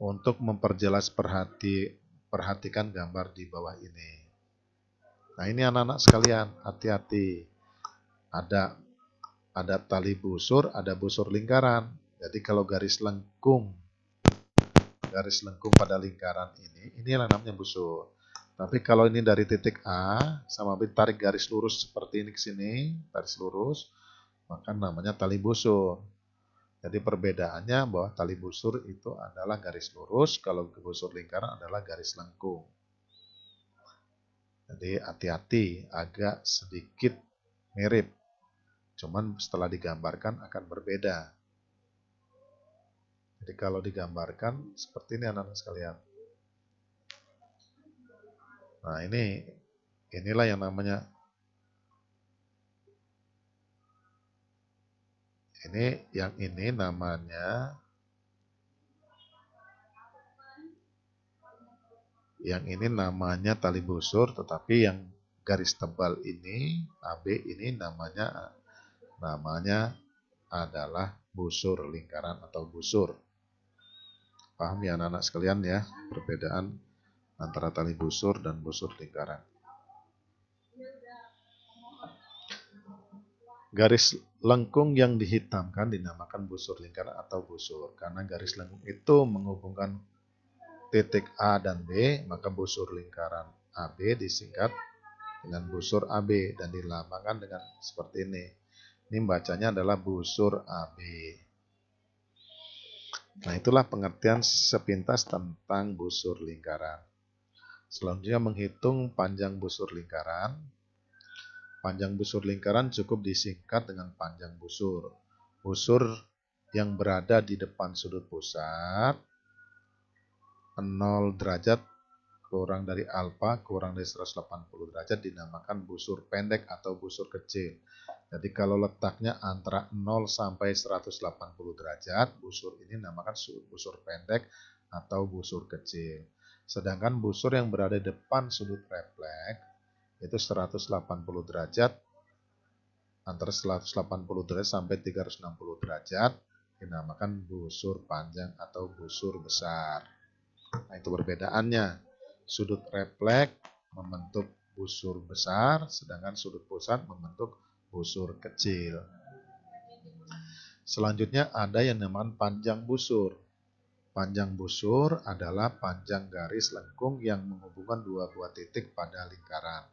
Untuk memperjelas perhatikan gambar di bawah ini. Nah, ini anak-anak sekalian, hati-hati. Ada tali busur, ada busur lingkaran. Jadi kalau garis lengkung pada lingkaran ini yang namanya busur. Tapi kalau ini dari titik A sama B tarik garis lurus seperti ini ke sini, garis lurus, maka namanya tali busur. Jadi perbedaannya bahwa tali busur itu adalah garis lurus, kalau busur lingkaran adalah garis lengkung. Jadi hati-hati, agak sedikit mirip. Cuman setelah digambarkan akan berbeda. Jadi kalau digambarkan seperti ini anak-anak sekalian. Nah inilah yang namanya. Ini namanya. Yang ini namanya tali busur, tetapi yang garis tebal ini, AB ini namanya adalah busur lingkaran atau busur. Paham ya anak-anak sekalian ya, perbedaan antara tali busur dan busur lingkaran. Garis lengkung yang dihitamkan dinamakan busur lingkaran atau busur. Karena garis lengkung itu menghubungkan titik A dan B, maka busur lingkaran AB disingkat dengan busur AB dan dilambangkan dengan seperti ini. Ini bacanya adalah busur AB. Nah, itulah pengertian sepintas tentang busur lingkaran. Selanjutnya menghitung panjang busur lingkaran. Panjang busur lingkaran cukup disingkat dengan panjang busur. Busur yang berada di depan sudut pusat 0 derajat kurang dari alfa kurang dari 180 derajat dinamakan busur pendek atau busur kecil. Jadi kalau letaknya antara 0 sampai 180 derajat, busur ini dinamakan busur pendek atau busur kecil. Sedangkan busur yang berada di depan sudut refleks itu 180 derajat, antara 180 derajat sampai 360 derajat dinamakan busur panjang atau busur besar. Nah, itu perbedaannya. Sudut refleks membentuk busur besar, sedangkan sudut pusat membentuk busur kecil. Selanjutnya ada yang namanya panjang busur. Panjang busur adalah panjang garis lengkung yang menghubungkan dua buah titik pada lingkaran.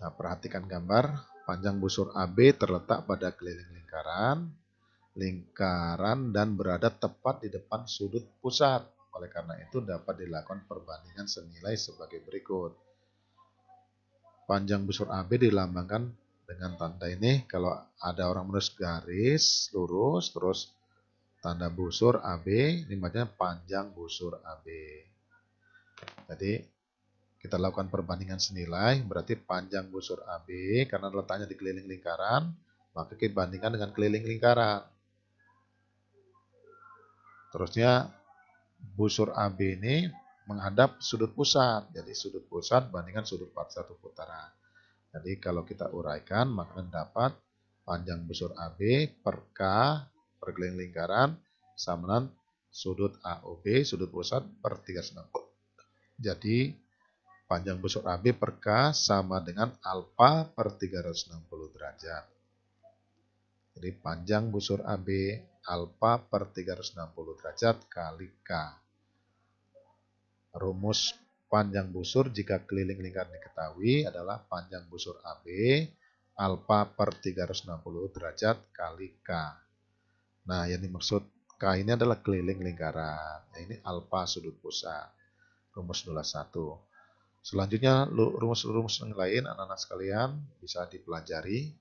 Nah, perhatikan gambar. Panjang busur AB terletak pada keliling lingkaran dan berada tepat di depan sudut pusat. Oleh karena itu dapat dilakukan perbandingan senilai sebagai berikut. Panjang busur AB dilambangkan dengan tanda ini. Kalau ada orang menulis garis lurus, terus tanda busur AB, ini bacanya panjang busur AB. Jadi kita lakukan perbandingan senilai, berarti panjang busur AB karena letaknya di keliling lingkaran, maka kita bandingkan dengan keliling lingkaran. Terusnya busur AB ini menghadap sudut pusat, jadi sudut pusat bandingkan sudut satu putaran. Jadi kalau kita uraikan, maka dapat panjang busur AB per K per keliling lingkaran sama dengan sudut AOB, sudut pusat per 360. Jadi panjang busur AB per K sama dengan alfa per 360 derajat. Jadi panjang busur AB alfa per 360 derajat kali K. Rumus panjang busur jika keliling lingkaran diketahui adalah panjang busur AB alfa per 360 derajat kali K. Nah, yang dimaksud K ini adalah keliling lingkaran. Nah, ini alfa sudut pusat. Rumus 01. Selanjutnya rumus-rumus yang lain anak-anak sekalian bisa dipelajari.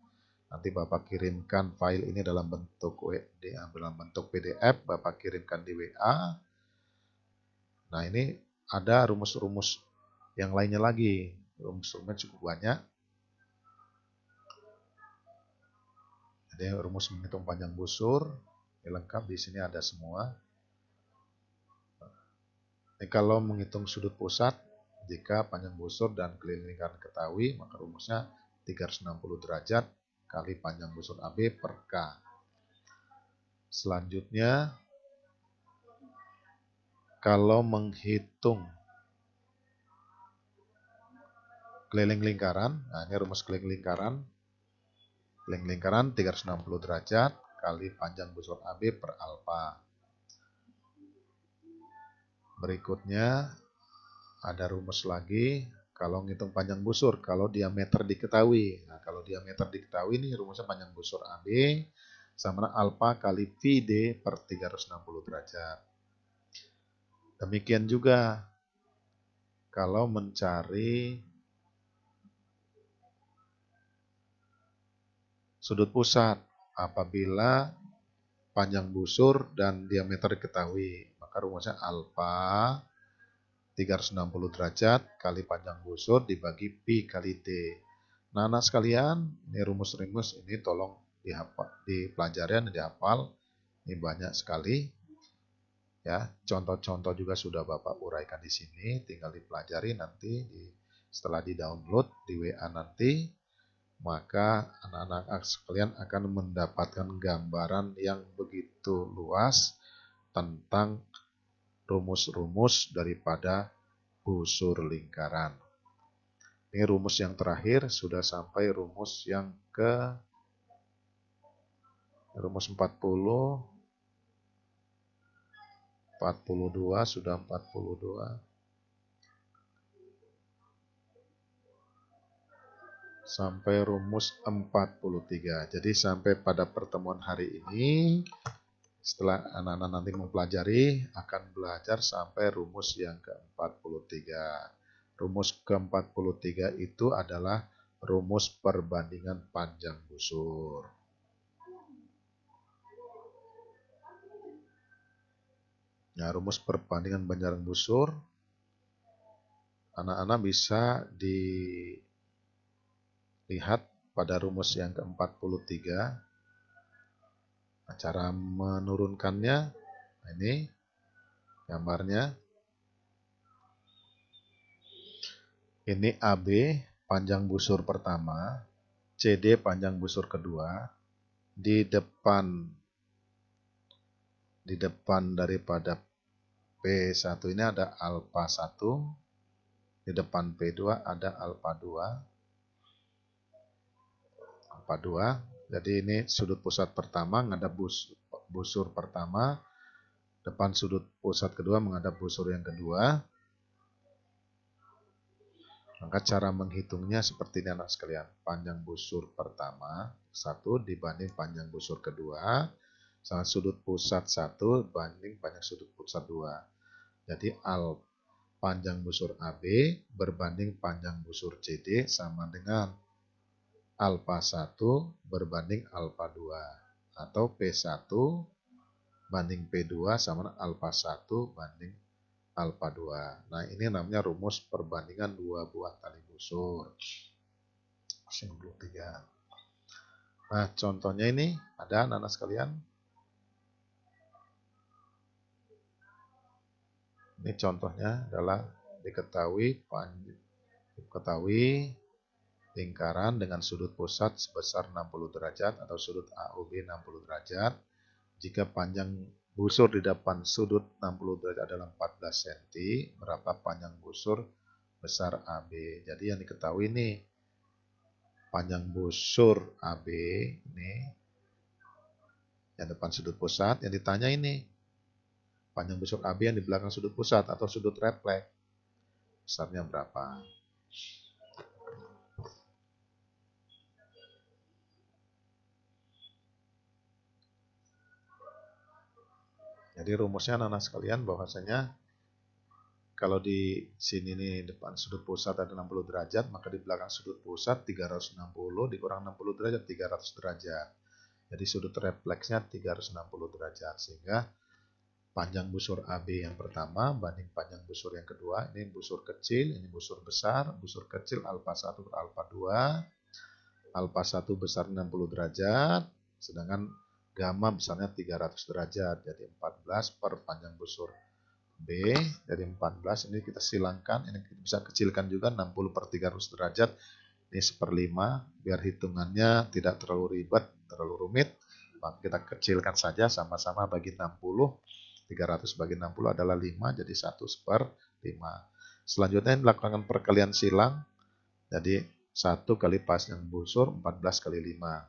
Nanti Bapak kirimkan file ini dalam bentuk PDF, Bapak kirimkan di WA. Nah, ini ada rumus-rumus yang lainnya lagi. Rumus-rumusnya cukup banyak. Jadi rumus menghitung panjang busur, ini lengkap di sini ada semua. Ini kalau menghitung sudut pusat, jika panjang busur dan keliling lingkaran diketahui, maka rumusnya 360 derajat kali panjang busur AB per K. Selanjutnya, kalau menghitung keliling lingkaran, nah ini rumus keliling lingkaran. Keliling lingkaran 360 derajat kali panjang busur AB per alfa. Berikutnya ada rumus lagi kalau menghitung panjang busur, kalau diameter diketahui. Nah, kalau diameter diketahui ini rumusnya panjang busur AB sama alfa kali VD per 360 derajat. Demikian juga kalau mencari sudut pusat apabila panjang busur dan diameter diketahui, maka rumusnya alfa 360 derajat kali panjang busur dibagi pi kali D. Nah, anak sekalian, ini rumus-rumus ini tolong dipelajari dan dihafal. Ini banyak sekali. Ya, contoh-contoh juga sudah Bapak uraikan di sini, tinggal dipelajari nanti setelah di-download di WA nanti, maka anak-anak sekalian akan mendapatkan gambaran yang begitu luas tentang rumus-rumus daripada busur lingkaran. Ini rumus yang terakhir, sudah sampai rumus yang ke rumus 40, 42, sudah 42. Sampai rumus 43. Jadi sampai pada pertemuan hari ini, setelah anak-anak nanti mempelajari, akan belajar sampai rumus yang ke-43. Rumus ke-43 itu adalah rumus perbandingan panjang busur. Nah, rumus perbandingan panjang busur, anak-anak bisa dilihat pada rumus yang ke-43. Nah, cara menurunkannya, nah ini gambarnya. Ini AB panjang busur pertama, CD panjang busur kedua, di depan daripada P1 ini ada alfa 1, di depan P2 ada alfa 2. Jadi ini sudut pusat pertama menghadap busur pertama, depan sudut pusat kedua menghadap busur yang kedua. Maka cara menghitungnya seperti ini anak sekalian. Panjang busur pertama 1 dibanding panjang busur kedua, sama sudut pusat 1 banding panjang sudut pusat 2. Jadi panjang busur AB berbanding panjang busur CD sama dengan alfa 1 berbanding alfa 2. Atau P1 banding P2 sama dengan alfa 1 banding alfa 2. Nah, ini namanya rumus perbandingan dua buah tali busur. 93. Nah, contohnya ini ada anak-anak sekalian. Ini contohnya adalah diketahui lingkaran dengan sudut pusat sebesar 60 derajat atau sudut AOB 60 derajat. Jika panjang busur di depan sudut 60 derajat adalah 14 cm, berapa panjang busur besar AB? Jadi yang diketahui ini panjang busur AB ini yang depan sudut pusat, yang ditanya ini panjang busur AB yang di belakang sudut pusat atau sudut refleks. besarnya berapa. Jadi rumusnya anak-anak sekalian bahwasanya kalau di sini nih depan sudut pusat ada 60 derajat, maka di belakang sudut pusat 360 dikurang 60 derajat 300 derajat. Jadi sudut refleksnya 360 derajat, sehingga panjang busur AB yang pertama banding panjang busur yang kedua, ini busur kecil, ini busur besar, busur kecil alfa 1 per alfa 2, alfa 1 besar 60 derajat, sedangkan gamma besarnya 300 derajat, jadi 14 per panjang busur B dari 14, ini kita silangkan, ini kita bisa kecilkan juga 60 per 300 derajat, ini 1/5, biar hitungannya tidak terlalu ribet, terlalu rumit, maka kita kecilkan saja sama-sama bagi 60, 300 bagi 60 adalah 5, jadi 1/5. Selanjutnya dilakukan perkalian silang, jadi 1 kali panjang busur 14 kali 5.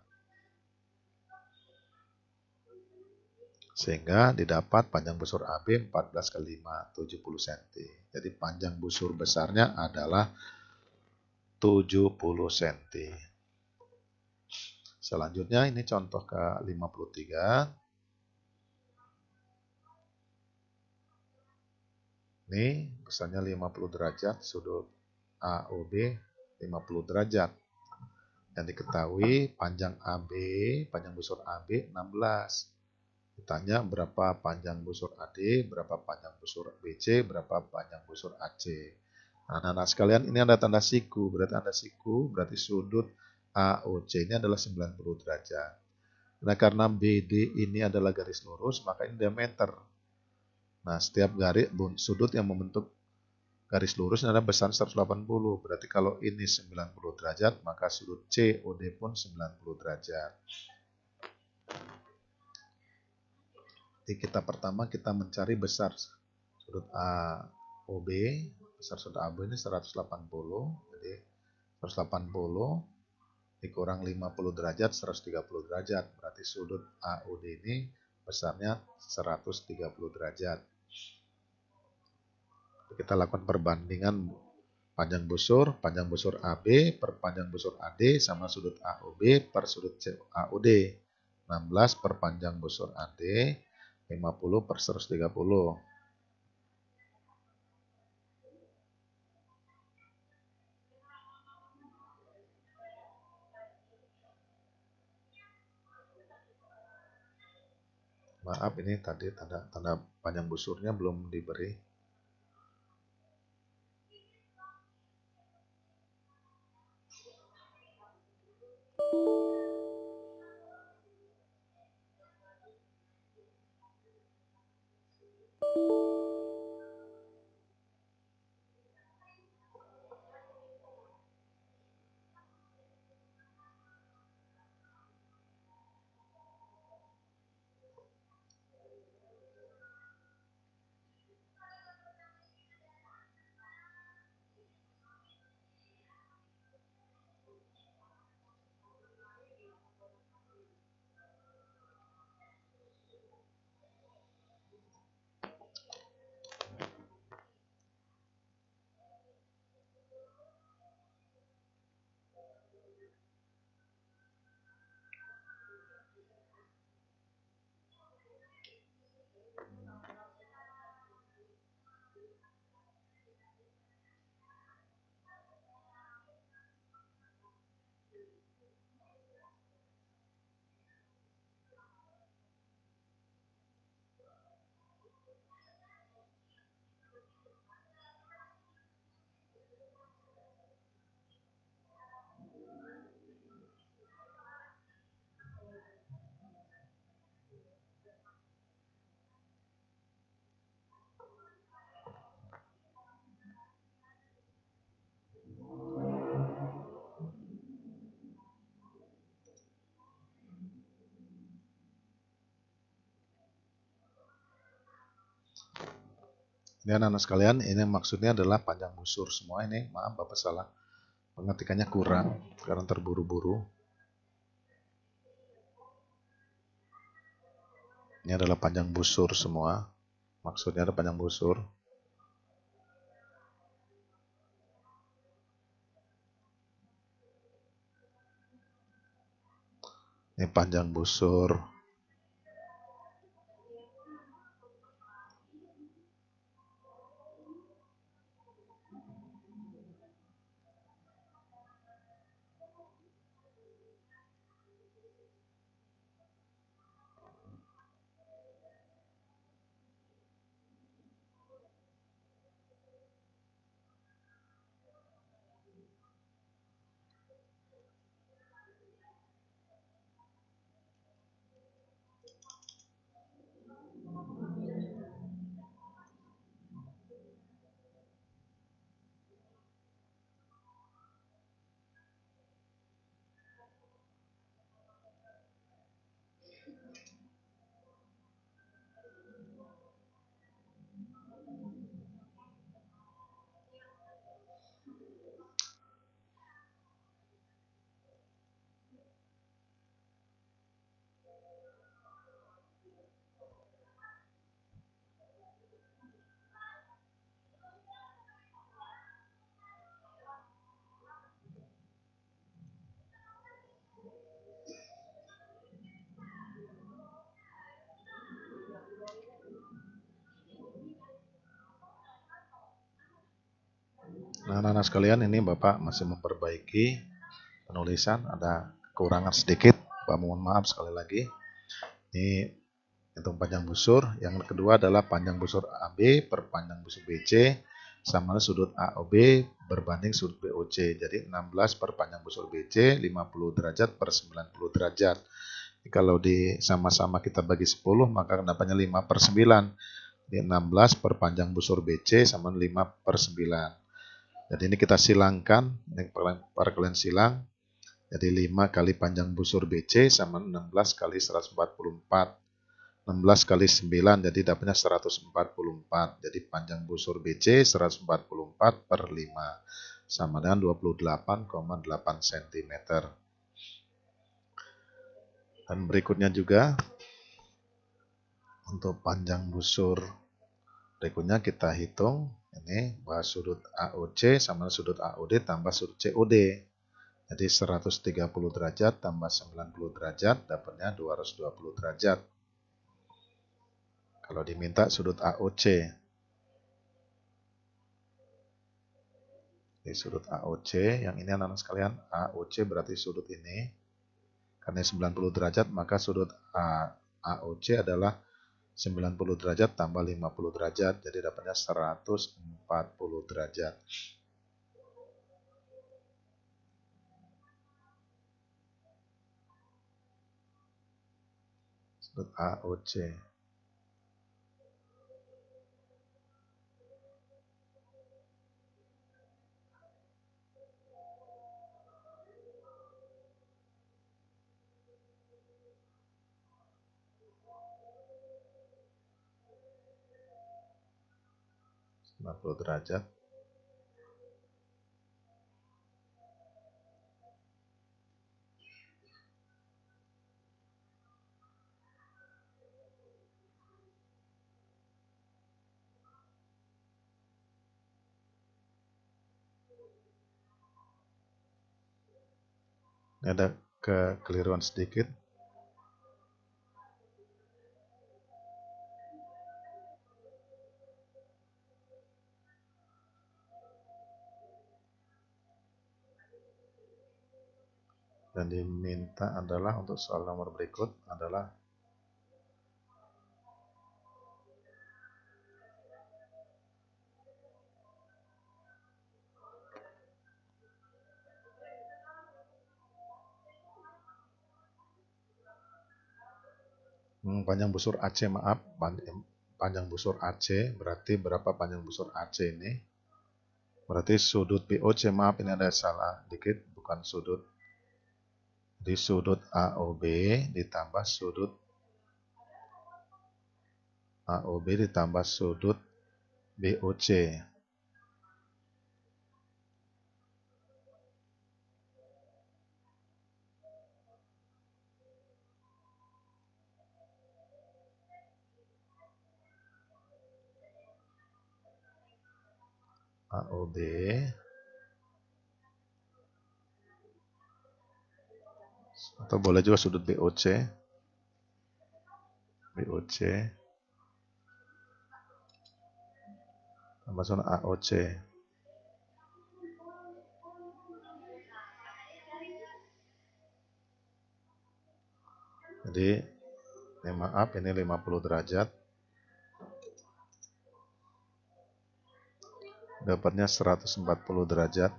Sehingga didapat panjang busur AB 14 kali 5, 70 cm. Jadi panjang busur besarnya adalah 70 cm. Selanjutnya ini contoh ke 53. Ini besarnya 50 derajat, sudut AOB 50 derajat. Dan diketahui panjang AB, panjang busur AB 16. Ditanya berapa panjang busur AD, berapa panjang busur BC, berapa panjang busur AC. Nah, anak-anak sekalian, ini ada tanda siku. Berarti sudut AOC ini adalah 90 derajat. Nah, karena BD ini adalah garis lurus, maka ini diameter. Nah, setiap garis sudut yang membentuk garis lurus ini adalah besar 180. Berarti kalau ini 90 derajat, maka sudut COD pun 90 derajat. Jadi pertama kita mencari besar sudut AOB, besar sudut AOB ini 180, jadi 180 dikurang 50 derajat, 130 derajat, berarti sudut AOD ini besarnya 130 derajat. Kita lakukan perbandingan panjang busur AB per panjang busur AD sama sudut AOB per sudut AOD. 16 per panjang busur AD, 50 per 130. Maaf, ini tadi tanda panjang busurnya belum diberi. Ini anak-anak sekalian, ini maksudnya adalah panjang busur semua ini. Maaf Bapak salah, pengetikannya kurang karena terburu-buru. Ini adalah panjang busur semua. Maksudnya ada panjang busur. Ini panjang busur. Nah, anak-anak sekalian, ini Bapak masih memperbaiki penulisan, ada kekurangan sedikit. Bapak mohon maaf sekali lagi. Ini hitung panjang busur. Yang kedua adalah panjang busur AB per panjang busur BC sama sudut AOB berbanding sudut BOC. Jadi 16 per panjang busur BC, 50 derajat per 90 derajat. Kalau di sama-sama kita bagi 10, maka dapatnya 5 per 9. Jadi 16 per panjang busur BC sama 5 per 9. Jadi ini kita silangkan, ini para kalian silang. Jadi 5 kali panjang busur BC sama 16 kali 144. 16 kali 9, jadi dapatnya 144. Jadi panjang busur BC 144 per 5 sama dengan 28,8 cm. Dan berikutnya juga untuk panjang busur berikutnya kita hitung. Ini bahwa sudut AOC sama sudut AOD tambah sudut COD. Jadi 130 derajat tambah 90 derajat dapatnya 220 derajat. Kalau diminta sudut AOC. Di sudut AOC, yang ini anak-anak sekalian, AOC berarti sudut ini. Karena 90 derajat, maka sudut AOC adalah 90 derajat tambah 50 derajat. Jadi dapatnya 140 derajat. Sudut AOC. Derajat. Ini ada kekeliruan sedikit. Dan diminta adalah untuk soal nomor berikut adalah panjang busur AC, maaf, panjang busur AC berarti berapa panjang busur AC ini? Berarti sudut BOC, maaf ini ada salah dikit, bukan sudut. Di sudut AOB ditambah sudut AOB ditambah sudut BOC. Atau boleh juga sudut BOC. Tambah zona AOC. Jadi, maaf, ini 50 derajat. Dapatnya 140 derajat.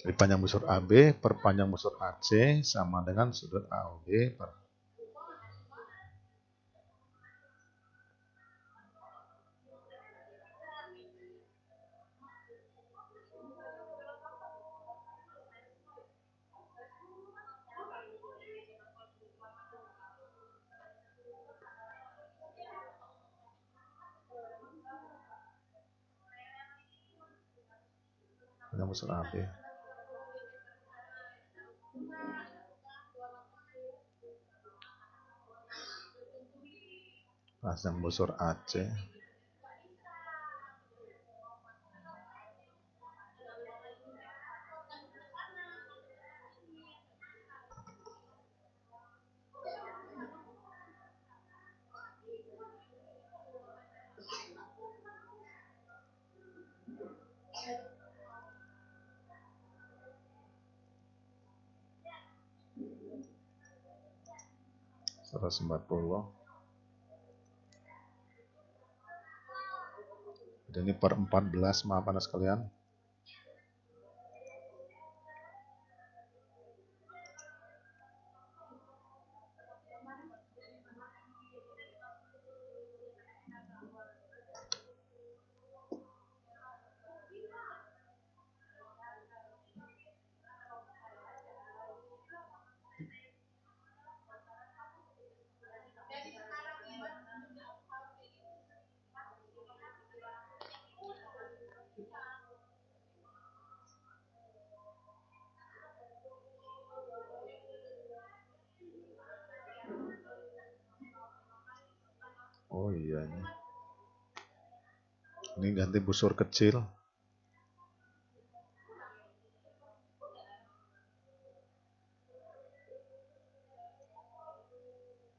Jadi panjang busur AB per panjang busur AC sama dengan sudut AOB per panjang busur AB. Panjang busur AC. Seratus 140. Jadi ini per 14, maaf Anda sekalian. Oh iya ini ganti busur kecil.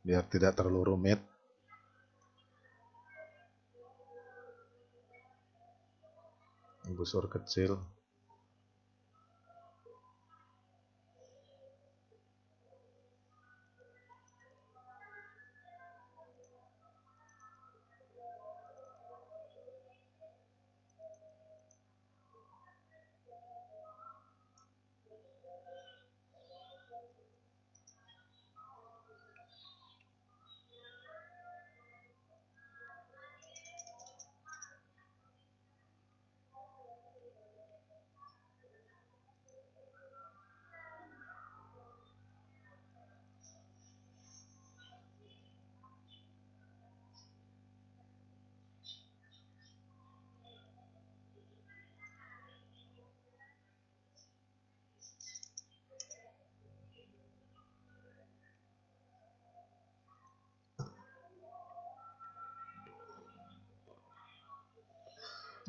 Biar tidak terlalu rumit. Busur kecil.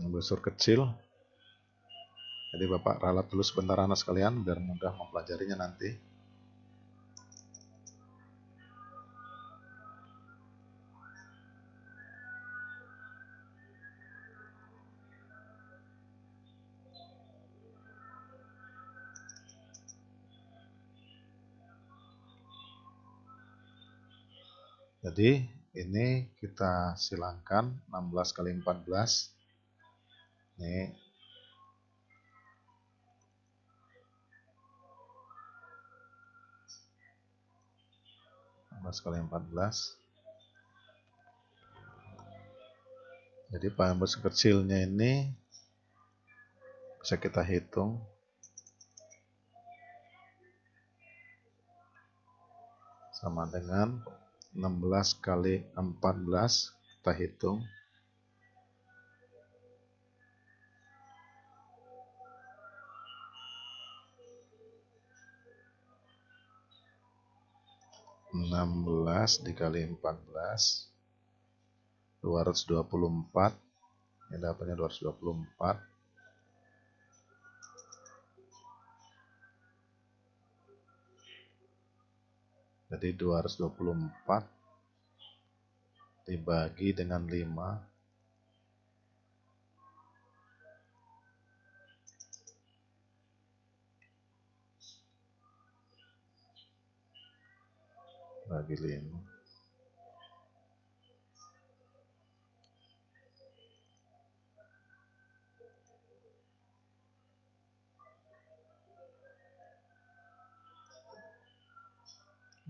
Busur kecil. Jadi Bapak ralat dulu sebentar anak sekalian biar mudah mempelajarinya nanti. Jadi ini kita silangkan 16 kali 14. Ini 16 kali 14. Jadi panjang busur kecilnya ini bisa kita hitung sama dengan 16 kali 14, kita hitung. 16 dikali 14, 224. Ini dapatnya 224. Jadi 224 dibagi dengan 5, bagi 5.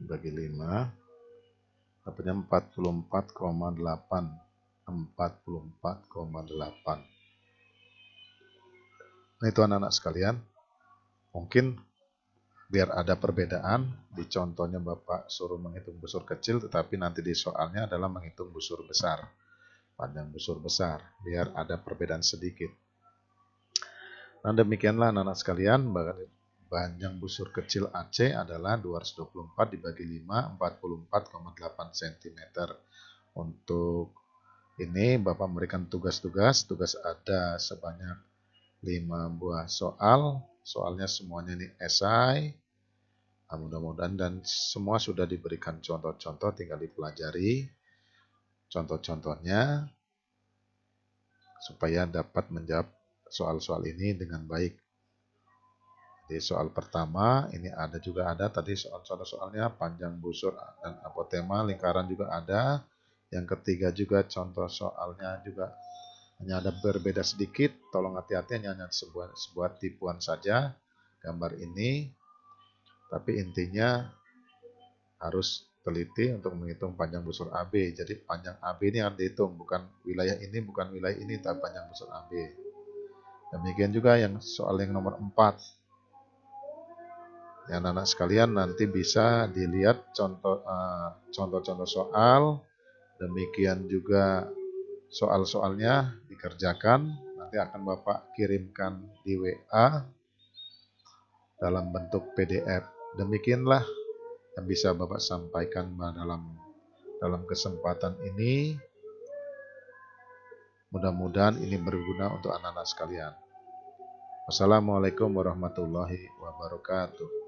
Bagi 5, dapatnya 44,8. 44,8. Nah itu anak-anak sekalian, mungkin biar ada perbedaan, di contohnya Bapak suruh menghitung busur kecil, tetapi nanti di soalnya adalah menghitung busur besar, panjang busur besar, biar ada perbedaan sedikit. Nah demikianlah anak-anak sekalian, panjang busur kecil AC adalah 224 dibagi 5, 44,8 cm. Untuk ini Bapak memberikan tugas-tugas, tugas ada sebanyak 5 buah soal, soalnya semuanya ini esai. Nah, mudah-mudahan dan semua sudah diberikan contoh-contoh, tinggal dipelajari contoh-contohnya supaya dapat menjawab soal-soal ini dengan baik. Di soal pertama ini ada tadi soalnya panjang busur dan apotema, lingkaran juga ada. Yang ketiga juga contoh soalnya juga hanya ada berbeda sedikit, tolong hati-hati, hanya sebuah tipuan saja gambar ini. Tapi intinya harus teliti untuk menghitung panjang busur AB. Jadi panjang AB ini akan dihitung, bukan wilayah ini, tapi panjang busur AB. Demikian juga yang soal yang nomor 4. Ya, anak-anak sekalian nanti bisa dilihat contoh-contoh soal. Demikian juga soal-soalnya dikerjakan. Nanti akan Bapak kirimkan di WA dalam bentuk PDF. Demikianlah yang bisa Bapak sampaikan dalam kesempatan ini. Mudah-mudahan ini berguna untuk anak-anak sekalian. Wassalamualaikum warahmatullahi wabarakatuh.